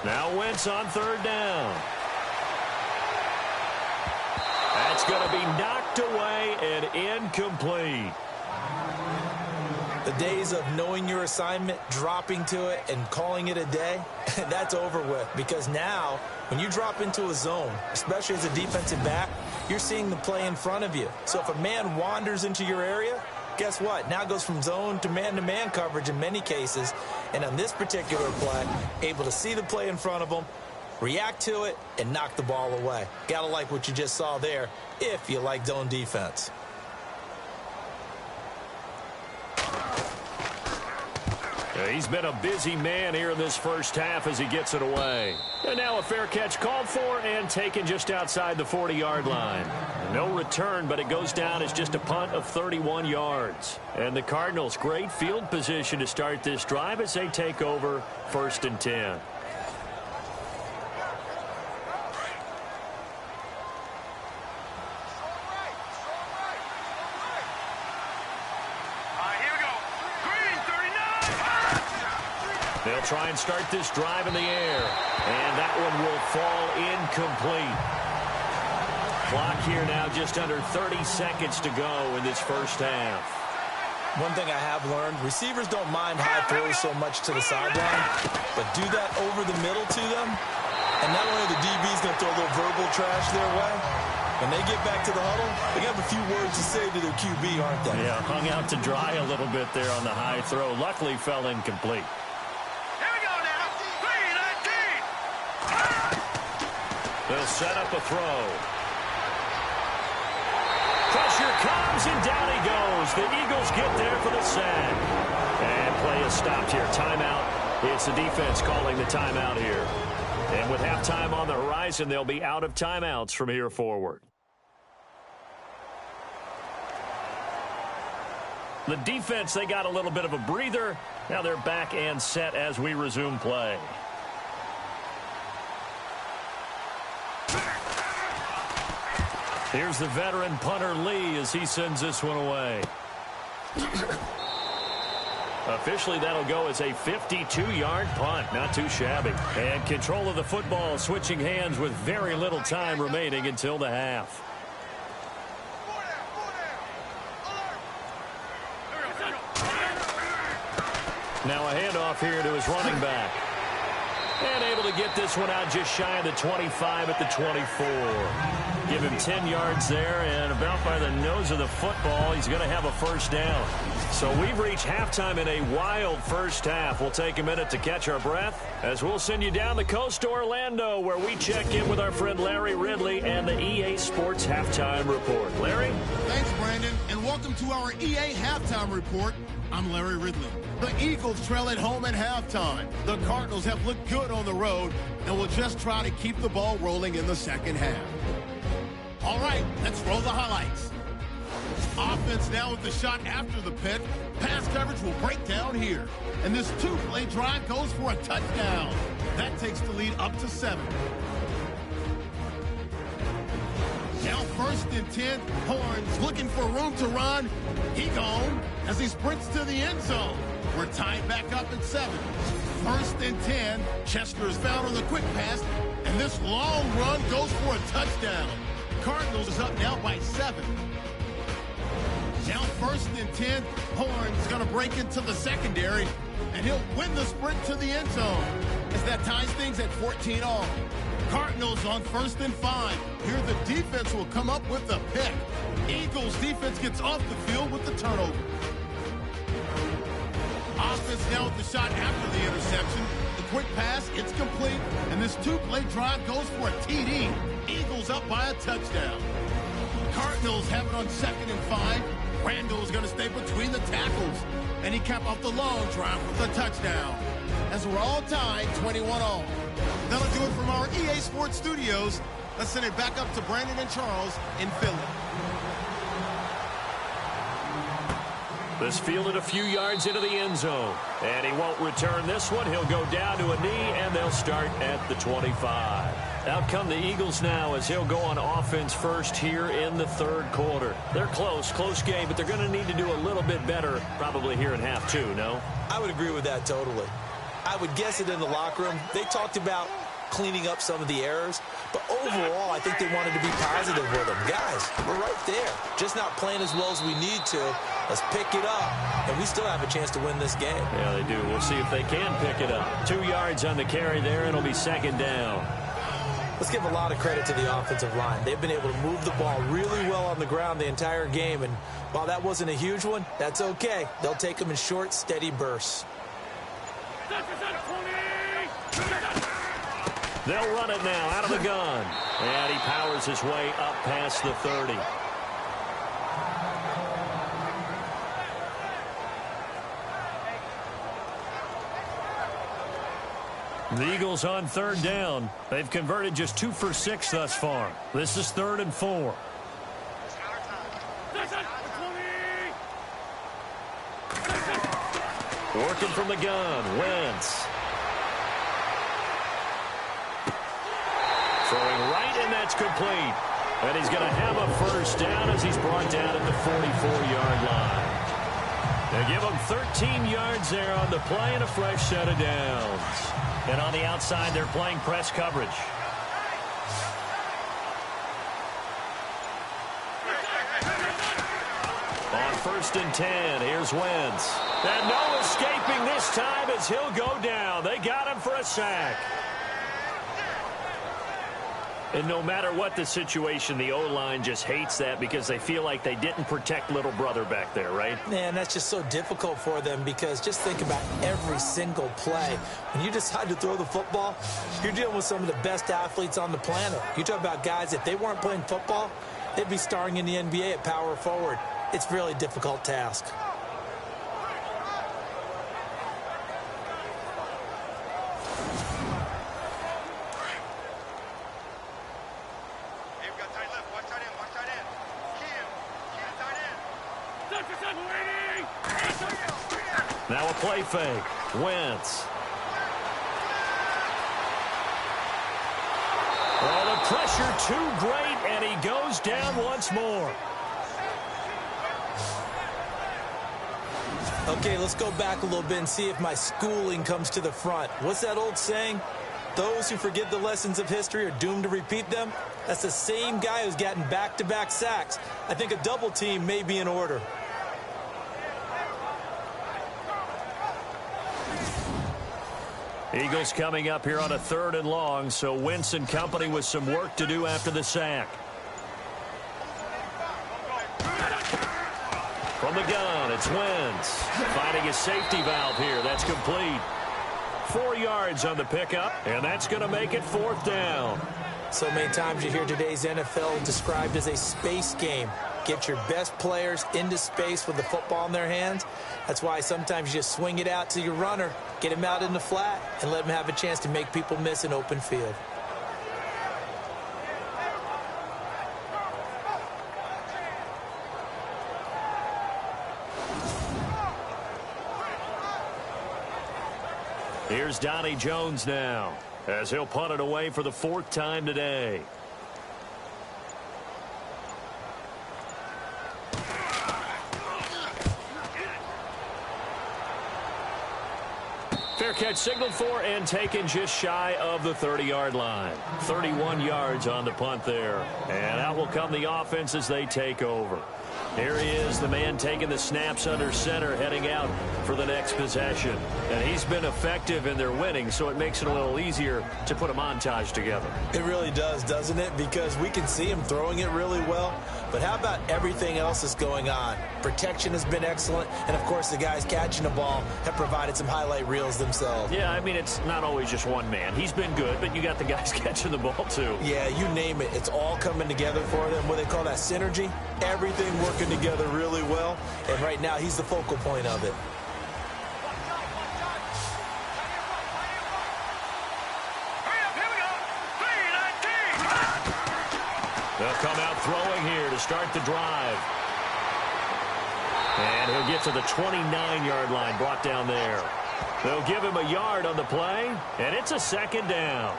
Now Wentz on 3rd down. That's going to be knocked away and incomplete. The days of knowing your assignment, dropping to it, and calling it a day, that's over with. Because now, when you drop into a zone, especially as a defensive back, you're seeing the play in front of you. So if a man wanders into your area, guess what? Now it goes from zone to man-to-man coverage in many cases. And on this particular play, able to see the play in front of him, react to it, and knock the ball away. Gotta like what you just saw there, if you like zone defense. He's been a busy man here in this first half as he gets it away. And now a fair catch called for and taken just outside the 40-yard line. No return, but it goes down as just a punt of 31 yards. And the Cardinals, great field position to start this drive as they take over 1st and 10. They'll try and start this drive in the air. And that one will fall incomplete. Clock here now just under 30 seconds to go in this first half. One thing I have learned, receivers don't mind high throws so much to the sideline, but do that over the middle to them, and not only are the DBs going to throw a little verbal trash their way, when they get back to the huddle, they have a few words to say to their QB, aren't they? Yeah, hung out to dry a little bit there on the high throw. Luckily fell incomplete. They'll set up a throw. Pressure comes, and down he goes. The Eagles get there for the sack. And play is stopped here. Timeout. It's the defense calling the timeout here. And with halftime on the horizon, they'll be out of timeouts from here forward. The defense, they got a little bit of a breather. Now they're back and set as we resume play. Here's the veteran punter Lee as he sends this one away. Officially, that'll go as a 52-yard punt. Not too shabby. And control of the football switching hands with very little time remaining until the half. Now a handoff here to his running back. And able to get this one out just shy of the 25 at the 24. Give him 10 yards there, and about by the nose of the football, he's going to have a first down. So we've reached halftime in a wild first half. We'll take a minute to catch our breath as we'll send you down the coast to Orlando, where we check in with our friend Larry Ridley and the EA Sports Halftime Report. Larry? Thanks, Brandon, and welcome to our EA Halftime Report. I'm Larry Ridley. The Eagles trail at home at halftime. The Cardinals have looked good on the road and will just try to keep the ball rolling in the second half. All right, let's roll the highlights. Offense now with the shot after the pick. Pass coverage will break down here. And this two-play drive goes for a touchdown. That takes the lead up to 7. Now first and 10, Horns looking for room to run. He gone as he sprints to the end zone. We're tied back up at 7. First and 10, Chester is found on the quick pass, and this long run goes for a touchdown. Cardinals is up now by 7. Now first and 10, Horns going to break into the secondary, and he'll win the sprint to the end zone as that ties things at 14 all. Cardinals on first and 5. Here the defense will come up with a pick. Eagles defense gets off the field with the turnover. Offense now with the shot after the interception. The quick pass, it's complete, and this two-play drive goes for a TD. Eagles up by a touchdown. Cardinals have it on second and 5. Randall is going to stay between the tackles, and he capped off the long drive with a touchdown. As we're all tied, 21 all. That'll do it from our EA Sports Studios. Let's send it back up to Brandon and Charles in Philly. This fielded a few yards into the end zone. And he won't return this one. He'll go down to a knee, and they'll start at the 25. Out come the Eagles now as he'll go on offense first here in the third quarter. They're close game, but they're going to need to do a little bit better probably here in half 2, no? I would agree with that totally. I would guess it in the locker room. They talked about cleaning up some of the errors, but overall, I think they wanted to be positive with them. Guys, we're right there. Just not playing as well as we need to. Let's pick it up, and we still have a chance to win this game. Yeah, they do. We'll see if they can pick it up. 2 yards on the carry there, and it'll be second down. Let's give a lot of credit to the offensive line. They've been able to move the ball really well on the ground the entire game, and while that wasn't a huge one, that's okay. They'll take them in short, steady bursts. They'll run it now out of the gun. And he powers his way up past the 30. The Eagles on third down. They've converted just 2 for 6 thus far. This is 3rd and 4. Working from the gun, Wentz. Throwing right, and that's complete. And he's going to have a first down as he's brought down at the 44-yard line. They give him 13 yards there on the play and a fresh set of downs. And on the outside, they're playing press coverage. On 1st and 10, here's Wentz. And no escaping this time as he'll go down. They got him for a sack. And no matter what the situation, the O-line just hates that because they feel like they didn't protect little brother back there, right? Man, that's just so difficult for them because just think about every single play. When you decide to throw the football, you're dealing with some of the best athletes on the planet. You talk about guys, if they weren't playing football, they'd be starring in the NBA at power forward. It's a really difficult task. Now a play fake. Wentz. Oh, the Pressure too great, and he goes down once more. Okay, let's go back a little bit and see if my schooling comes to the front. What's that old saying? Those who forget the lessons of history are doomed to repeat them. That's the same guy who's gotten back-to-back sacks. I think a double team may be in order. Eagles coming up here on a 3rd and long, so Wentz and company with some work to do after the sack. From the gun, it's Wentz. Finding a safety valve here. That's complete. 4 yards on the pickup, and that's going to make it 4th down. So many times you hear today's NFL described as a space game. Get your best players into space with the football in their hands. That's why sometimes you just swing it out to your runner, get him out in the flat, and let him have a chance to make people miss an open field. Here's Donnie Jones now, as he'll punt it away for the 4th time today. Fair catch signaled for and taken just shy of the 30-yard line. 31 yards on the punt there. And out will come the offense as they take over. Here he is, the man taking the snaps under center, heading out for the next possession. And he's been effective in their winning, so it makes it a little easier to put a montage together. It really does, doesn't it? Because we can see him throwing it really well. But how about everything else that's going on? Protection has been excellent. And, of course, the guys catching the ball have provided some highlight reels themselves. Yeah, I mean, it's not always just one man. He's been good, but you got the guys catching the ball, too. Yeah, you name it. It's all coming together for them. What they call that synergy. Everything working together really well. And right now, he's the focal point of it. They'll come out throwing here to start the drive. And he'll get to the 29-yard line, brought down there. They'll give him a yard on the play, and it's a 2nd down.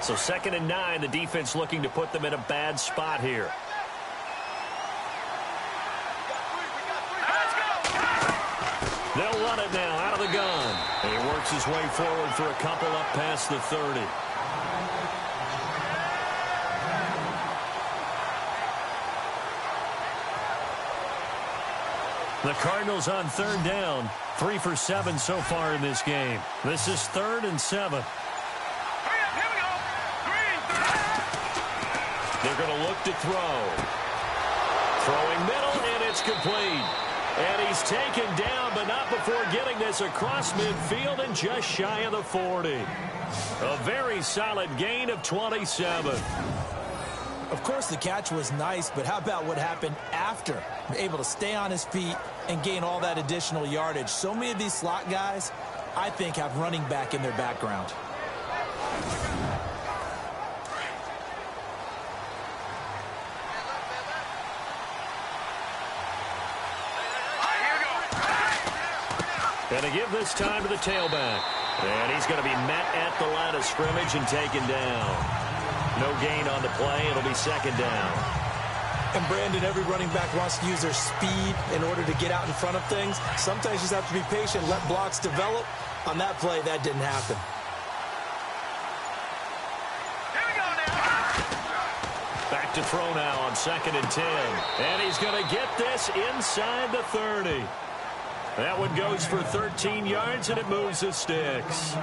So 2nd and 9, the defense looking to put them in a bad spot here. They'll run it now out of the gun. And he works his way forward for a couple up past the 30. The Cardinals on 3rd down. 3 for 7 so far in this game. This is 3rd and 7. They're going to look to throw. Throwing middle, and it's complete. And he's taken down, but not before getting this across midfield and just shy of the 40. A very solid gain of 27. Of course, the catch was nice, but how about what happened after? Able to stay on his feet and gain all that additional yardage. So many of these slot guys, I think, have running back in their background. And to give this time to the tailback. And he's going to be met at the line of scrimmage and taken down. No gain on the play. It'll be 2nd down. And, Brandon, every running back wants to use their speed in order to get out in front of things. Sometimes you just have to be patient, let blocks develop. On that play, that didn't happen. Back to throw now on 2nd and 10. And he's going to get this inside the 30. That one goes for 13 yards, and it moves the sticks.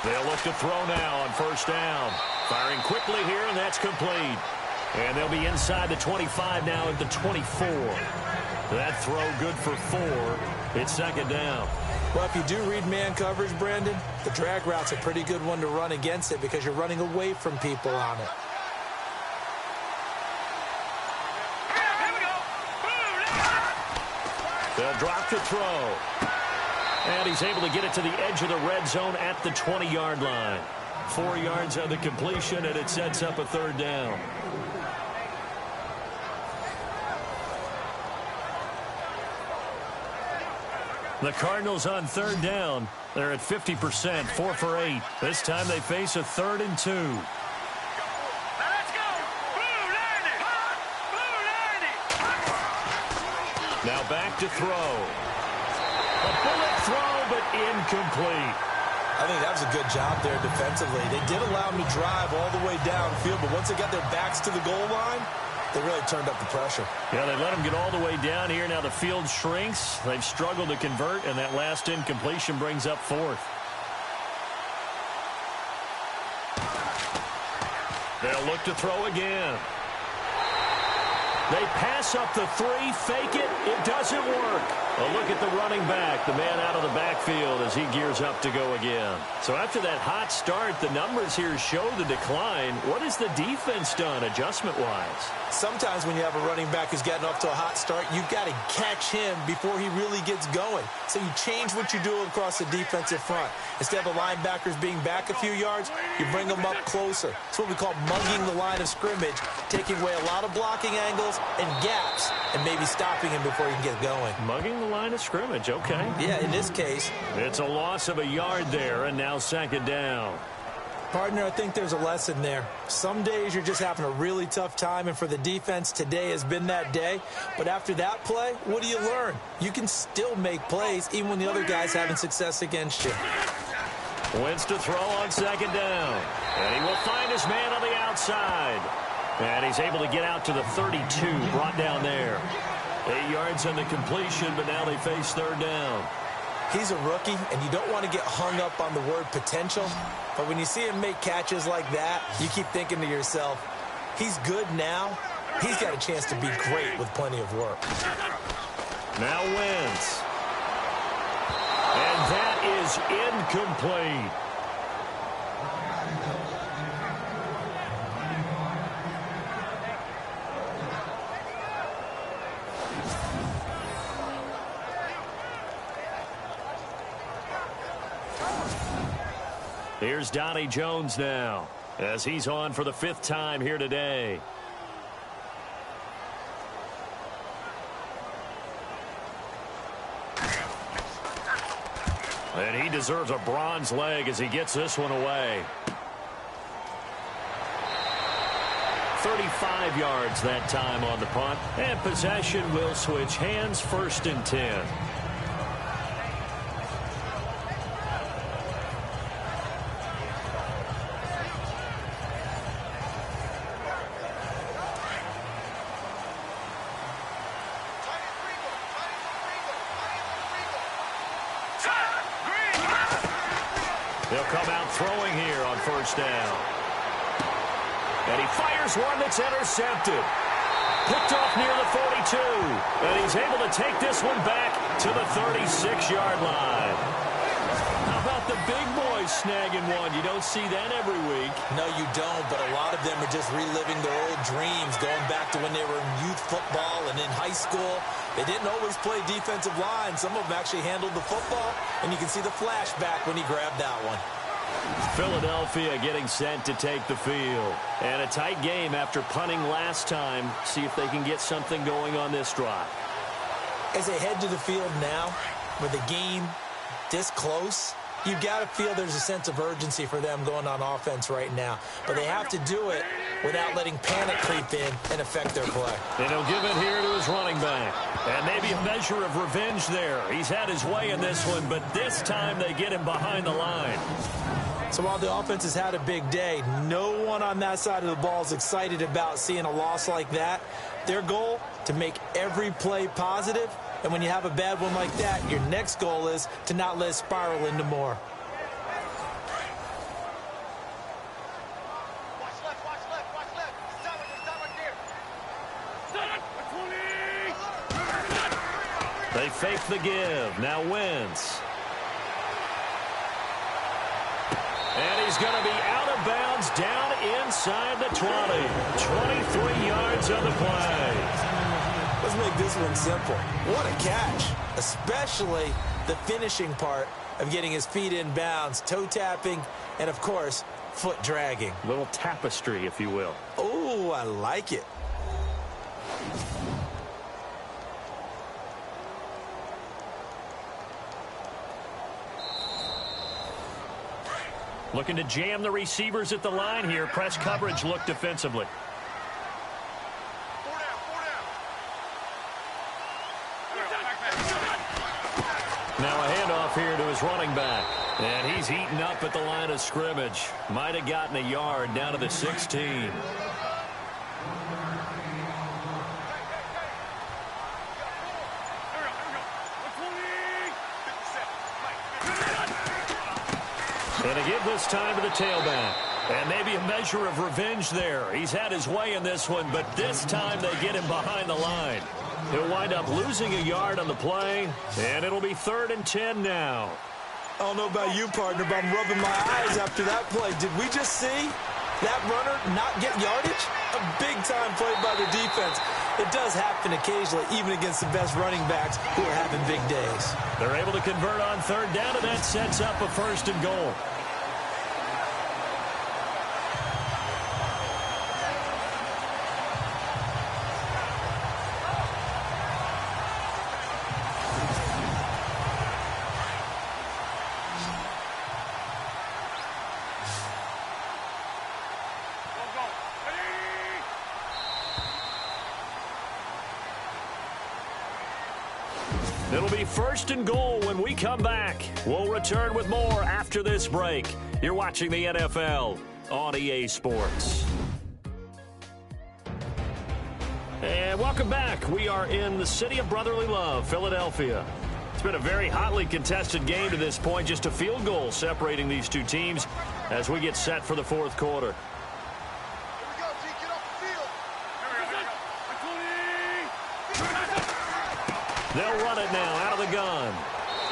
They'll look to throw now on 1st down. Firing quickly here, and that's complete. And they'll be inside the 25 now at the 24. That throw good for 4. It's 2nd down. Well, if you do read man coverage, Brandon, the drag route's a pretty good one to run against it because you're running away from people on it. They'll drop to throw. And he's able to get it to the edge of the red zone at the 20-yard line. 4 yards on the completion, and it sets up a third down. The Cardinals on third down. They're at 50%, 4 for 8. This time they face a 3rd and 2. Now back to throw. A bullet throw, but incomplete. I think that was a good job there defensively. They did allow them to drive all the way downfield, but once they got their backs to the goal line, they really turned up the pressure. Yeah, they let them get all the way down here. Now the field shrinks. They've struggled to convert, and that last incompletion brings up 4th. They'll look to throw again. They pass up the 3, fake it. It doesn't work. A look at the running back, the man out of the backfield as he gears up to go again. So after that hot start, the numbers here show the decline. What has the defense done adjustment-wise? Sometimes when you have a running back who's gotten off to a hot start, you've got to catch him before he really gets going. So you change what you do across the defensive front. Instead of the linebackers being back a few yards, you bring them up closer. It's what we call mugging the line of scrimmage, taking away a lot of blocking angles and gaps and maybe stopping him before he can get going. Mugging the line of scrimmage, okay. Yeah, in this case. It's a loss of a yard there, and now 2nd down. Partner, I think there's a lesson there. Some days you're just having a really tough time, and for the defense, today has been that day. But after that play, what do you learn? You can still make plays even when the other guy's having success against you. Wins to throw on 2nd down. And he will find his man on the outside. And he's able to get out to the 32, brought down there. 8 yards on the completion, but now they face 3rd down. He's a rookie, and you don't want to get hung up on the word potential. But when you see him make catches like that, you keep thinking to yourself, he's good now. He's got a chance to be great with plenty of work. Now Wentz. And that is incomplete. Here's Donnie Jones now, as he's on for the 5th time here today. And he deserves a bronze leg as he gets this one away. 35 yards that time on the punt, and possession will switch hands, 1st and 10. They'll come out throwing here on 1st down. And he fires one that's intercepted. Picked off near the 42. And he's able to take this one back to the 36-yard line. How about the big boys snagging one? You don't see that every week. No, you don't, but a lot of them are just reliving their old dreams, going back to when they were in youth football and in high school. They didn't always play defensive line. Some of them actually handled the football, and you can see the flashback when he grabbed that one. Philadelphia getting set to take the field. And a tight game after punting last time. See if they can get something going on this drive. As they head to the field now, with the game this close, you've got to feel there's a sense of urgency for them going on offense right now. But they have to do it without letting panic creep in and affect their play. And he'll give it here to his running back. And maybe a measure of revenge there. He's had his way in this one, but this time they get him behind the line. So while the offense has had a big day, no one on that side of the ball is excited about seeing a loss like that. Their goal, to make every play positive. And when you have a bad one like that, your next goal is to not let it spiral into more. They fake the give. Now Wentz. And he's going to be out of bounds down inside the 20. 23 yards on the play. Let's make this one simple. What a catch, especially the finishing part of getting his feet in bounds, toe tapping, and, of course, foot dragging. Little tapestry, if you will. Oh, I like it. Looking to jam the receivers at the line here. Press coverage look defensively. Now a handoff here to his running back. And he's eaten up at the line of scrimmage. Might have gotten a yard down to the 16. And to give this time to the tailback. And maybe a measure of revenge there. He's had his way in this one, but this time they get him behind the line. He'll wind up losing a yard on the play, and it'll be 3rd and 10 now. I don't know about you, partner, but I'm rubbing my eyes after that play. Did we just see that runner not get yardage? A big-time play by the defense. It does happen occasionally, even against the best running backs who are having big days. They're able to convert on 3rd down, and that sets up a 1st and goal. It'll be 1st and goal when we come back. We'll return with more after this break. You're watching the NFL on EA Sports. And welcome back. We are in the city of brotherly love, Philadelphia. It's been a very hotly contested game to this point. Just a field goal separating these two teams as we get set for the 4th quarter. They'll run it now out of the gun.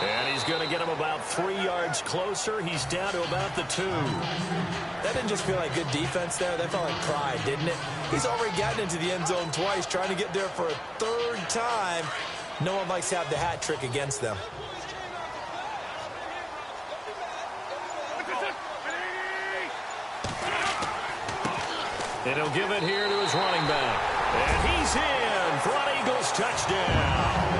And he's going to get him about 3 yards closer. He's down to about the 2. That didn't just feel like good defense there. That felt like pride, didn't it? He's already gotten into the end zone twice, trying to get there for a 3rd time. No one likes to have the hat trick against them. And he'll give it here to his running back. And he's in for an Eagles touchdown.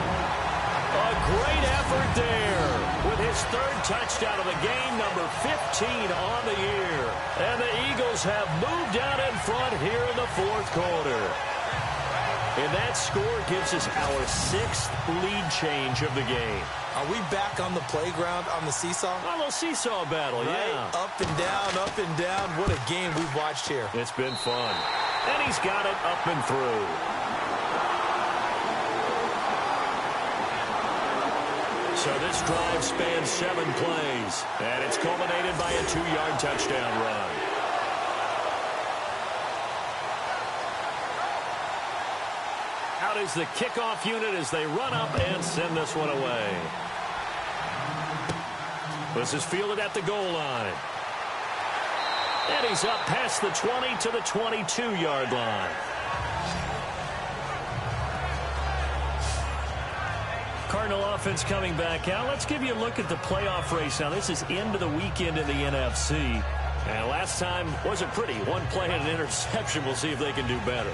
A great effort there with his 3rd touchdown of the game, number 15 on the year. And the Eagles have moved out in front here in the 4th quarter. And that score gives us our 6th lead change of the game. Are we back on the playground on the seesaw? A little seesaw battle, right? Yeah. Up and down, up and down. What a game we've watched here. It's been fun. And he's got it up and through. So this drive spans 7 plays, and it's culminated by a 2-yard touchdown run. Out is the kickoff unit as they run up and send this one away. This is fielded at the goal line. And he's up past the 20 to the 22-yard line. Cardinal offense coming back out. Let's give you a look at the playoff race now. This is end of the weekend in the NFC. And last time wasn't pretty. One play and an interception. We'll see if they can do better.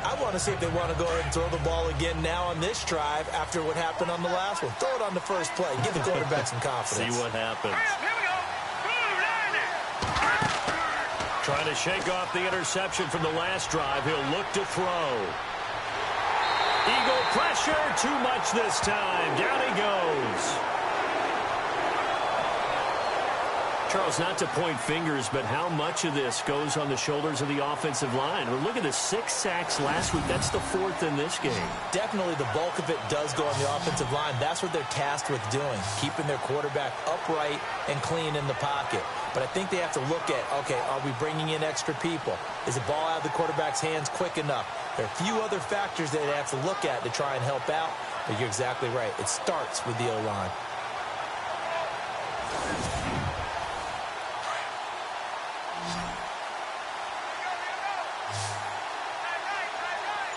I want to see if they want to go ahead and throw the ball again now on this drive after what happened on the last one. Throw it on the first play. Give the quarterback some confidence. See what happens. Here we go. Trying to shake off the interception from the last drive. He'll look to throw. Eagle pressure, too much this time. Down he goes. Charles, not to point fingers, but how much of this goes on the shoulders of the offensive line? Well, look at the 6 sacks last week. That's the 4th in this game. Definitely the bulk of it does go on the offensive line. That's what they're tasked with doing, keeping their quarterback upright and clean in the pocket. But I think they have to look at, okay, are we bringing in extra people? Is the ball out of the quarterback's hands quick enough? There are a few other factors that they have to look at to try and help out. But you're exactly right. It starts with the O-line.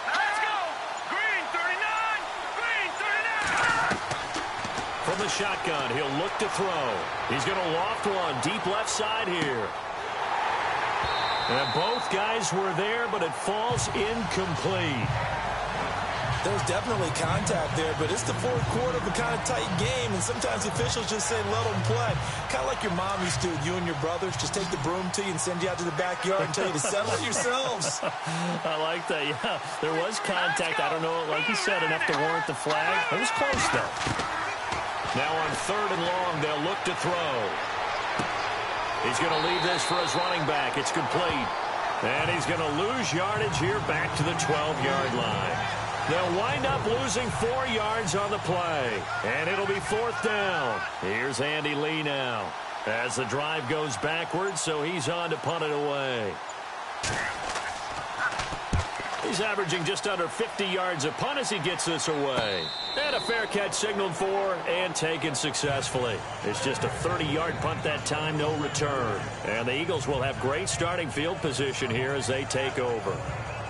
Let's go. Green 39. Green 39. From the shotgun, he'll look to throw. He's going to loft one deep left side here. And both guys were there, but it falls incomplete. There's definitely contact there, but it's the fourth quarter of a kind of tight game, and sometimes officials just say, let them play. Kind of like your mom used to with you and your brothers. Just take the broom to you and send you out to the backyard and tell you to settle it yourselves. I like that, yeah. There was contact. I don't know, like you said, enough to warrant the flag. It was close, though. Now on 3rd and long, they'll look to throw. He's going to leave this for his running back. It's complete. And he's going to lose yardage here back to the 12-yard line. They'll wind up losing 4 yards on the play. And it'll be 4th down. Here's Andy Lee now as the drive goes backwards, so he's on to punt it away. He's averaging just under 50 yards a punt as he gets this away. And a fair catch signaled for and taken successfully. It's just a 30-yard punt that time, no return. And the Eagles will have great starting field position here as they take over.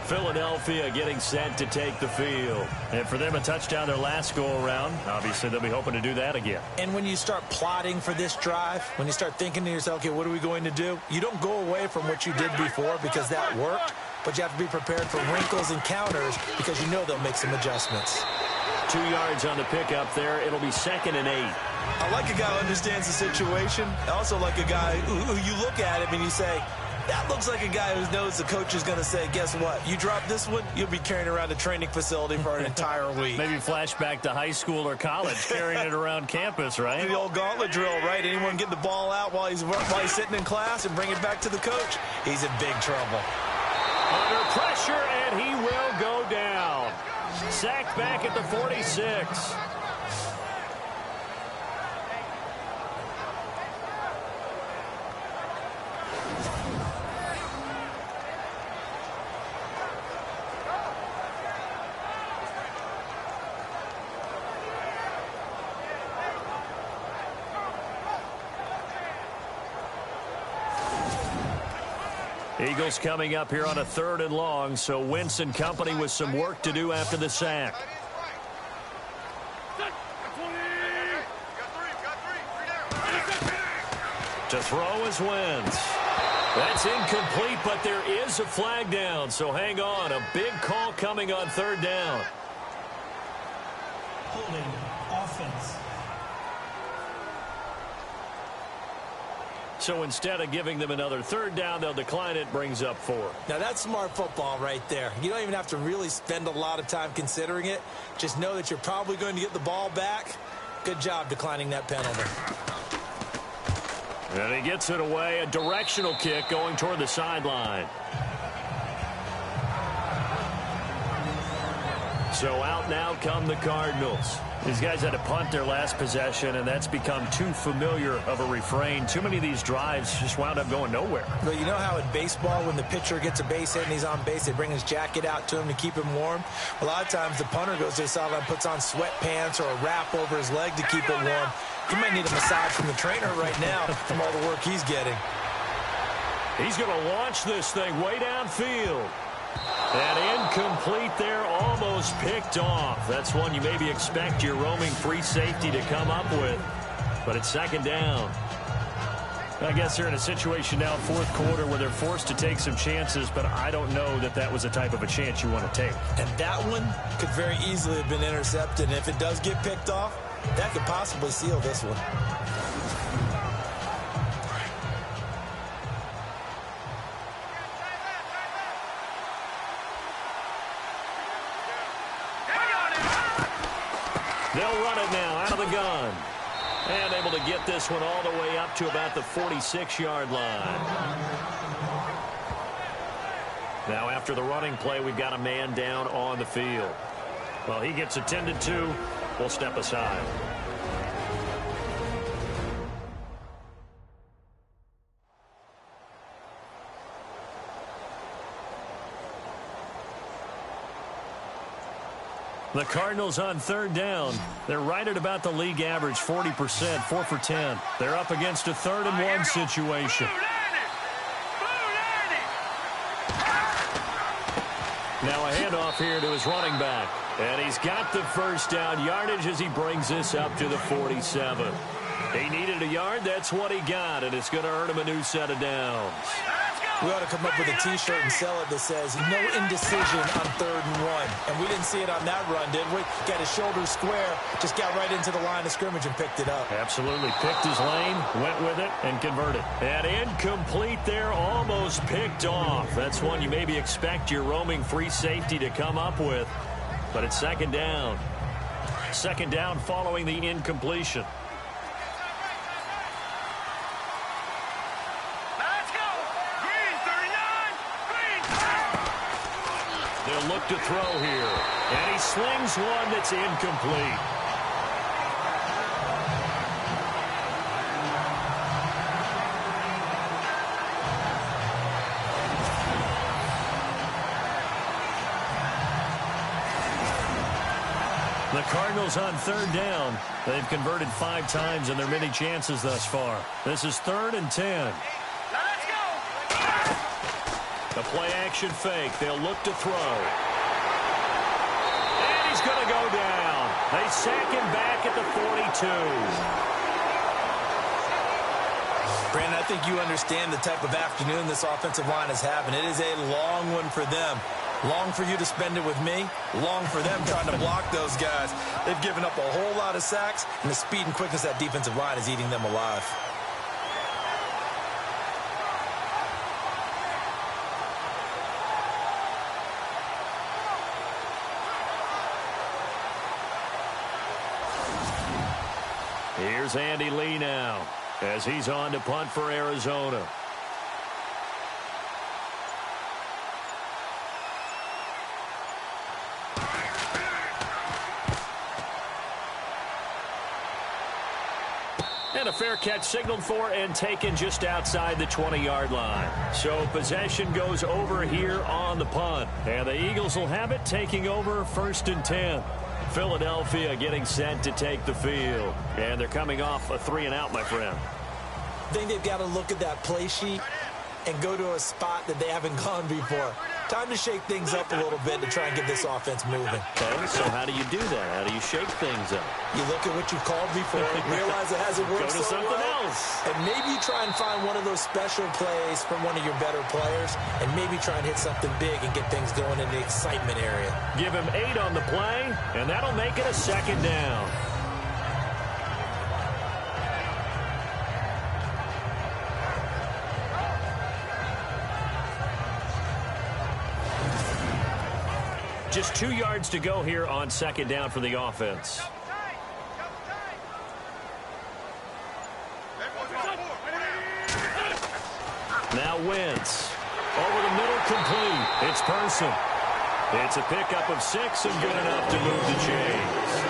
Philadelphia getting set to take the field. And for them, a touchdown their last go-around. Obviously, they'll be hoping to do that again. And when you start plotting for this drive, when you start thinking to yourself, okay, what are we going to do? You don't go away from what you did before because that worked, but you have to be prepared for wrinkles and counters because you know they'll make some adjustments. 2 yards on the pickup there. It'll be 2nd and 8. I like a guy who understands the situation. I also like a guy who you look at him and you say, that looks like a guy who knows the coach is going to say, guess what? You drop this one, you'll be carrying around a training facility for an entire week. Maybe flashback to high school or college, carrying it around campus, right? The old gauntlet drill, right? Anyone get the ball out while he's sitting in class and bring it back to the coach? He's in big trouble. Under pressure, and he will go down. Sacked back at the 46. Eagles coming up here on a 3rd and long, so Wentz and company with some work to do after the sack. To throw is Wentz. That's incomplete, but there is a flag down, so hang on. A big call coming on 3rd down. Holding offense. So instead of giving them another 3rd down, they'll decline it, brings up 4. Now, that's smart football right there. You don't even have to really spend a lot of time considering it. Just know that you're probably going to get the ball back. Good job declining that penalty. And he gets it away. A directional kick going toward the sideline. So out now come the Cardinals. These guys had to punt their last possession, and that's become too familiar of a refrain. Too many of these drives just wound up going nowhere. Well, you know how in baseball, when the pitcher gets a base hit and he's on base, they bring his jacket out to him to keep him warm? A lot of times the punter goes to the sideline, puts on sweatpants or a wrap over his leg to keep it warm. He might need a massage from the trainer right now from all the work he's getting. He's going to launch this thing way downfield. And incomplete there, almost picked off. That's one you maybe expect your roaming free safety to come up with. But it's 2nd down. I guess they're in a situation now, 4th quarter, where they're forced to take some chances, but I don't know that that was the type of a chance you want to take. And that one could very easily have been intercepted. And if it does get picked off, that could possibly seal this one. They'll run it now out of the gun. And able to get this one all the way up to about the 46-yard line. Now after the running play, we've got a man down on the field. Well, he gets attended to. We'll step aside. The Cardinals on 3rd down. They're right at about the league average, 40%, 4 for 10. They're up against a 3rd and 1 situation. off here to his running back. And he's got the first down yardage as he brings this up to the 47. He needed a yard. That's what he got, and it's going to earn him a new set of downs. We ought to come up with a T-shirt and sell it that says, no indecision on 3rd and 1. And we didn't see it on that run, did we? Got his shoulders square, just got right into the line of scrimmage and picked it up. Absolutely. Picked his lane, went with it, and converted. And incomplete there, almost picked off. That's one you maybe expect your roaming free safety to come up with. But it's 2nd down. 2nd down following the incompletion. They'll look to throw here. And he slings one that's incomplete. The Cardinals on 3rd down. They've converted 5 times in their many chances thus far. This is 3rd and 10. The play-action fake. They'll look to throw. And he's going to go down. They sack him back at the 42. Brandon, I think you understand the type of afternoon this offensive line is having. It is a long one for them. Long for you to spend it with me. Long for them trying to block those guys. They've given up a whole lot of sacks, and the speed and quickness of that defensive line is eating them alive. Here's Andy Lee now as he's on to punt for Arizona. And a fair catch signaled for and taken just outside the 20-yard line. So possession goes over here on the punt. And the Eagles will have it, taking over 1st and 10. Philadelphia getting set to take the field. And they're coming off a 3-and-out, my friend. I think they've got to look at that play sheet and go to a spot that they haven't gone before. Time to shake things up a little bit to try and get this offense moving. Okay, so how do you do that? How do you shake things up? You look at what you called before, realize it hasn't worked Go to so something well, else. and maybe try and find one of those special plays from one of your better players, and maybe try and hit something big and get things going in the excitement area. Give him 8 on the play, and that'll make it a 2nd down. Just 2 yards to go here on 2nd down for the offense. Now Wentz. Over the middle, complete. It's Person. It's a pickup of 6 and good enough to move the chains.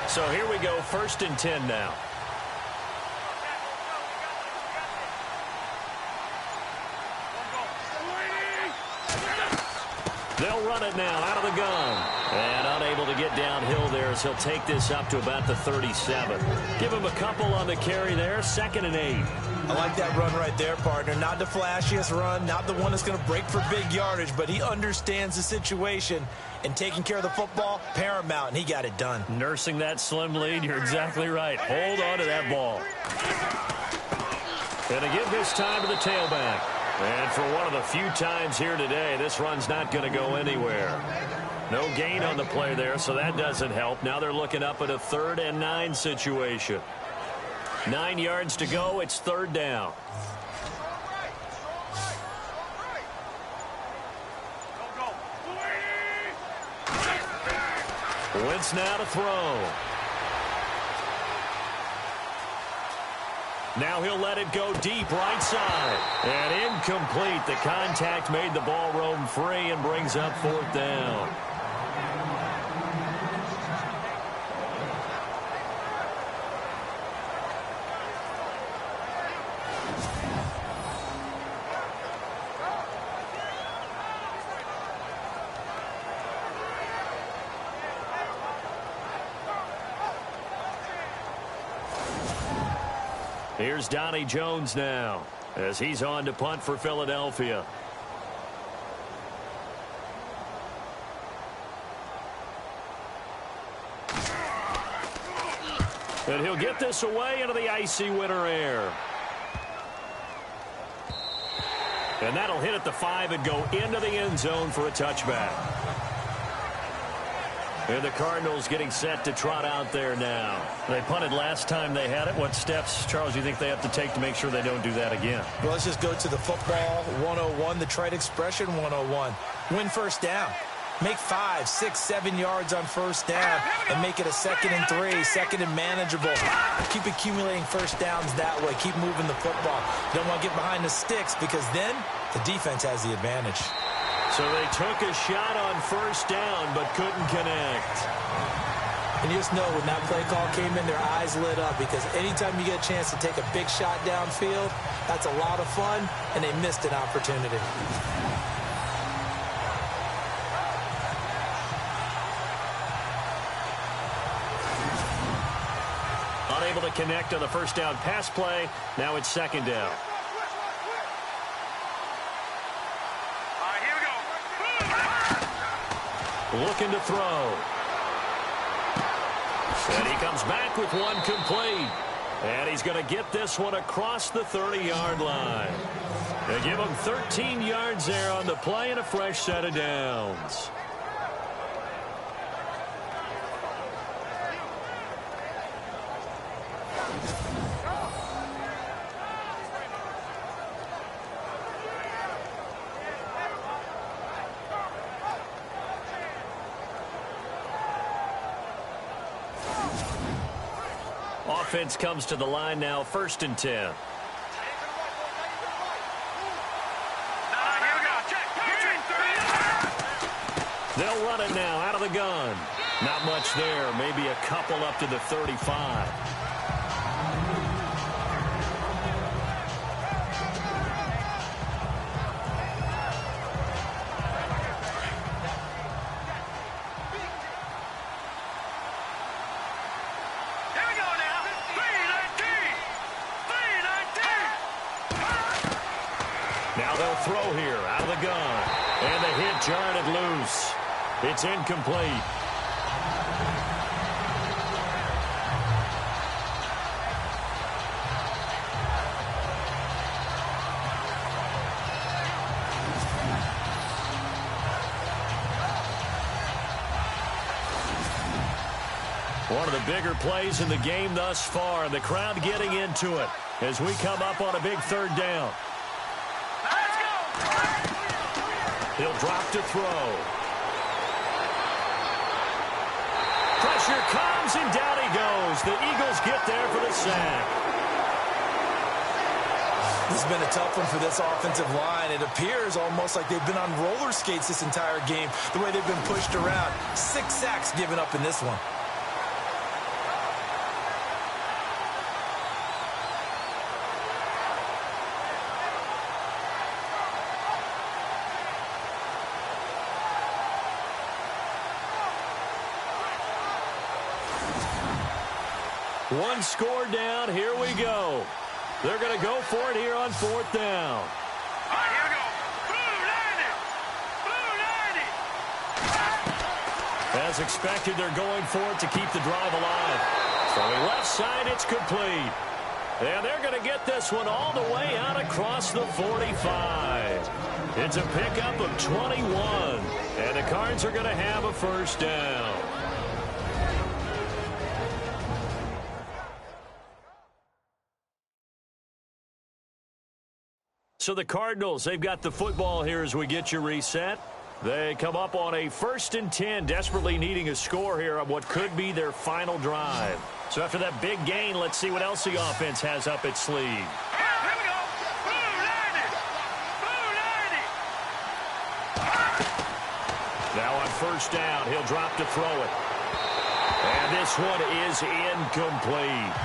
So here we go, 1st and 10 now. They'll run it now out of the gun. And unable to get downhill there as he'll take this up to about the 37. Give him a couple on the carry there, 2nd and 8. I like that run right there, partner. Not the flashiest run, not the one that's going to break for big yardage, but he understands the situation, and taking care of the football, paramount, and he got it done. Nursing that slim lead, you're exactly right. Hold on to that ball. And to give this time to the tailback. And for one of the few times here today, this run's not going to go anywhere. No gain on the play there, so that doesn't help. Now they're looking up at a 3rd and 9 situation. 9 yards to go. It's 3rd down. Wentz now to throw. Now he'll let it go deep right side. And incomplete. The contact made the ball roam free and brings up 4th down. Here's Donnie Jones now as he's on to punt for Philadelphia. And he'll get this away into the icy winter air. And that'll hit at the 5 and go into the end zone for a touchback. And the Cardinals getting set to trot out there now. They punted last time they had it. What steps, Charles, do you think they have to take to make sure they don't do that again? Well, let's just go to the football 101, the trite expression 101. Win first down. Make 5, 6, 7 yards on first down and make it a 2nd and 3, 2nd and manageable. Keep accumulating first downs that way. Keep moving the football. You don't want to get behind the sticks because then the defense has the advantage. So they took a shot on first down but couldn't connect. And you just know when that play call came in, their eyes lit up because anytime you get a chance to take a big shot downfield, that's a lot of fun, and they missed an opportunity. Unable to connect on the first down pass play. Now it's 2nd down. Here we go. Looking to throw. And he comes back with one complete. And he's going to get this one across the 30-yard line. They give him 13 yards there on the play and a fresh set of downs. Offense comes to the line now, 1st and 10. Here we go. Check. They'll run it now out of the gun. Not much there, maybe a couple up to the 35. Now they'll throw here out of the gun. And the hit jarred it loose. It's incomplete. One of the bigger plays in the game thus far. The crowd getting into it as we come up on a big 3rd down. He'll drop to throw. Pressure comes, and down he goes. The Eagles get there for the sack. This has been a tough one for this offensive line. It appears almost like they've been on roller skates this entire game, the way they've been pushed around. 6 sacks given up in this one. One score down. Here we go. They're going to go for it here on 4th down. Here we go. Blue 90. As expected, they're going for it to keep the drive alive. From the left side, it's complete. And they're going to get this one all the way out across the 45. It's a pickup of 21. And the Cards are going to have a first down. So the Cardinals, they've got the football here as we get you reset. They come up on a 1st and 10, desperately needing a score here on what could be their final drive. So after that big gain, let's see what else the offense has up its sleeve. Here we go. Blue 90. Now on 1st down, he'll drop to throw it. And this one is incomplete.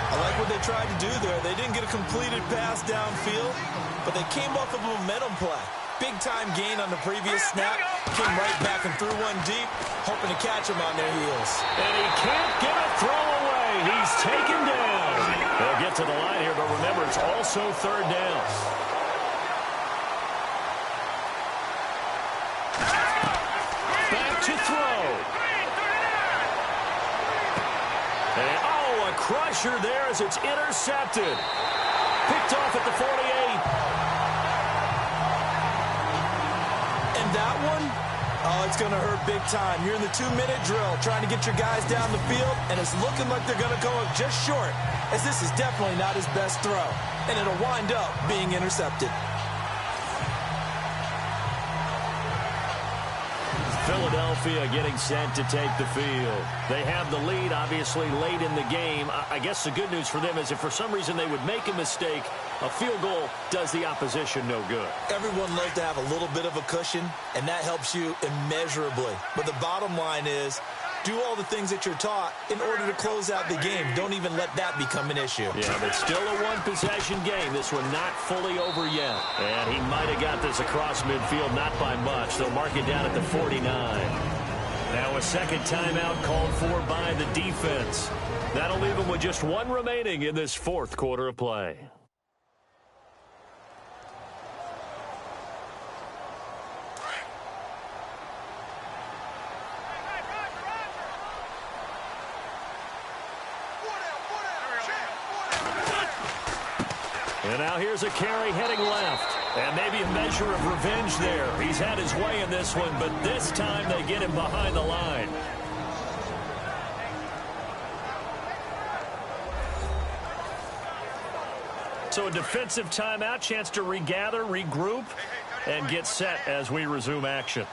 I like what they tried to do there. They didn't get a completed pass downfield, but they came off of a momentum play. Big-time gain on the previous snap, Came right back and threw one deep, hoping to catch them on their heels. And he can't get a throw away. He's taken down. They'll get to the line here, but remember, it's also third down. Back to throw. And, oh, a crusher there as it's intercepted. Picked off at the 48. And that one, oh, it's going to hurt big time. You're in the 2-minute drill trying to get your guys down the field, and it's looking like they're going to go up just short, as this is definitely not his best throw, and it'll wind up being intercepted. Philadelphia getting set to take the field. They have the lead, obviously, late in the game. I guess the good news for them is if for some reason they would make a mistake, a field goal does the opposition no good. Everyone loves to have a little bit of a cushion, and that helps you immeasurably. But the bottom line is, do all the things that you're taught in order to close out the game. Don't even let that become an issue. Yeah, but still a one-possession game. This one not fully over yet. And he might have got this across midfield, not by much. They'll mark it down at the 49. Now a second timeout called for by the defense. That'll leave them with just one remaining in this fourth quarter of play. And now here's a carry heading left. And maybe a measure of revenge there. He's had his way in this one, but this time they get him behind the line. So a defensive timeout, chance to regather, regroup, and get set as we resume action.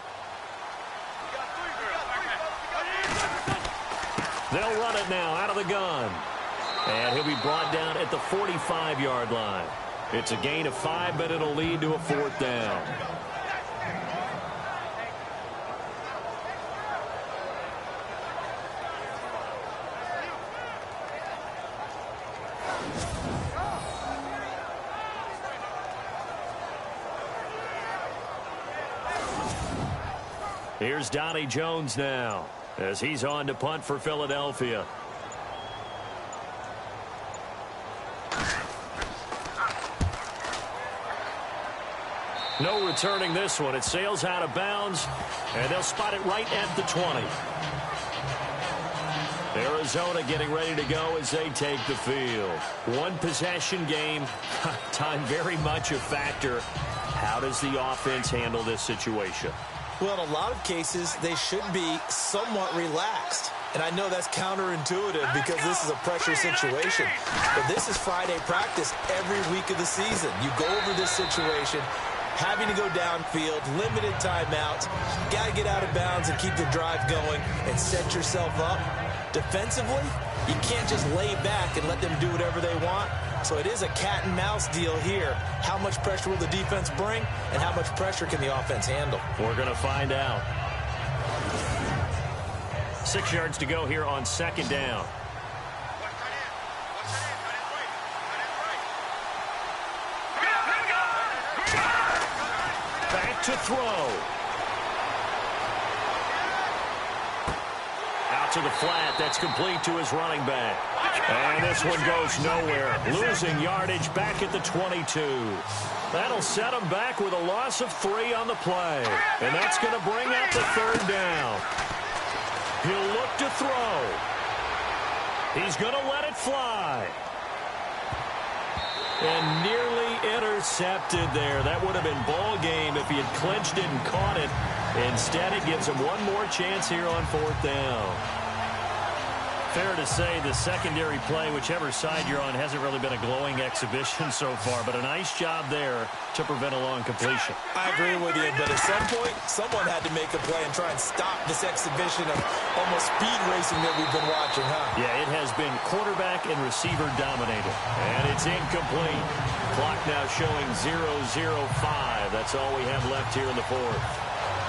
They'll run it now out of the gun. And he'll be brought down at the 45-yard line. It's a gain of 5, but it'll lead to a fourth down. Here's Donnie Jones now as he's on to punt for Philadelphia. No returning this one. It sails out of bounds, and they'll spot it right at the 20. Arizona getting ready to go as they take the field. One possession game. Time very much a factor. How does the offense handle this situation? Well, in a lot of cases, they should be somewhat relaxed. And I know that's counterintuitive because this is a pressure situation. But this is Friday practice every week of the season. You go over this situation, having to go downfield, limited timeouts. Got to get out of bounds and keep the drive going and set yourself up. Defensively, you can't just lay back and let them do whatever they want. So it is a cat and mouse deal here. How much pressure will the defense bring, and how much pressure can the offense handle? We're going to find out. 6 yards to go here on second down. Back to throw. Out to the flat. That's complete to his running back. And this one goes nowhere. Losing yardage back at the 22. That'll set him back with a loss of 3 on the play. And that's going to bring up the third down. He'll look to throw. He's going to let it fly. And nearly intercepted there. That would have been ball game if he had clinched it and caught it. Instead, it gives him one more chance here on fourth down. Fair to say the secondary play, whichever side you're on, hasn't really been a glowing exhibition so far, but a nice job there to prevent a long completion. I agree with you, but at some point, someone had to make a play and try and stop this exhibition of almost speed racing that we've been watching, huh? Yeah, it has been quarterback and receiver dominated. And it's incomplete. Clock now showing 0-0-5. That's all we have left here in the fourth.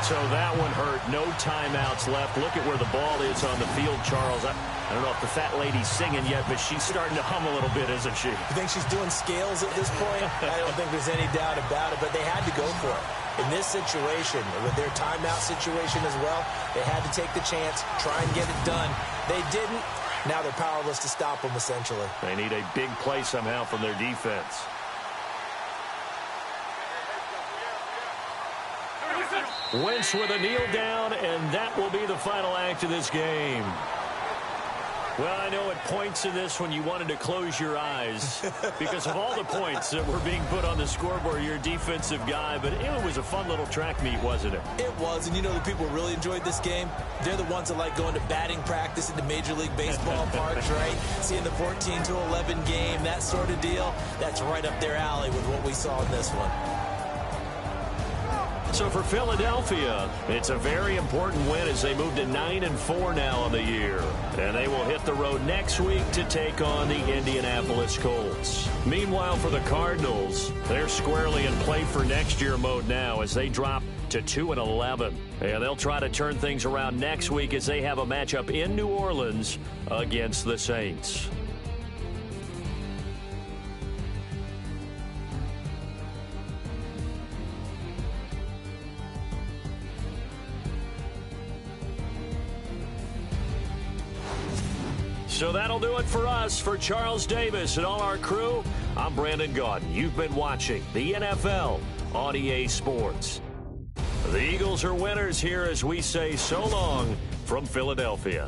So that one hurt. No timeouts left. Look at where the ball is on the field, Charles. I don't know if the fat lady's singing yet, but she's starting to hum a little bit, isn't she? You think she's doing scales at this point? I don't think there's any doubt about it, but they had to go for it. In this situation, with their timeout situation as well, they had to take the chance, try and get it done. They didn't. Now they're powerless to stop them, essentially. They need a big play somehow from their defense. Wentz with a kneel down, and that will be the final act of this game. Well, I know at points in this when you wanted to close your eyes because of all the points that were being put on the scoreboard, you're a defensive guy, but it was a fun little track meet, wasn't it? It was, and you know the people who really enjoyed this game? They're the ones that like going to batting practice at the Major League Baseball parks, right? Seeing the 14-11 game, that sort of deal, that's right up their alley with what we saw in this one. So for Philadelphia, it's a very important win as they move to 9-4 now on the year. And they will hit the road next week to take on the Indianapolis Colts. Meanwhile, for the Cardinals, they're squarely in play for next year mode now as they drop to 2-11. And they'll try to turn things around next week as they have a matchup in New Orleans against the Saints. So that'll do it for us. For Charles Davis and all our crew, I'm Brandon Gaudin. You've been watching the NFL on EA Sports. The Eagles are winners here as we say so long from Philadelphia.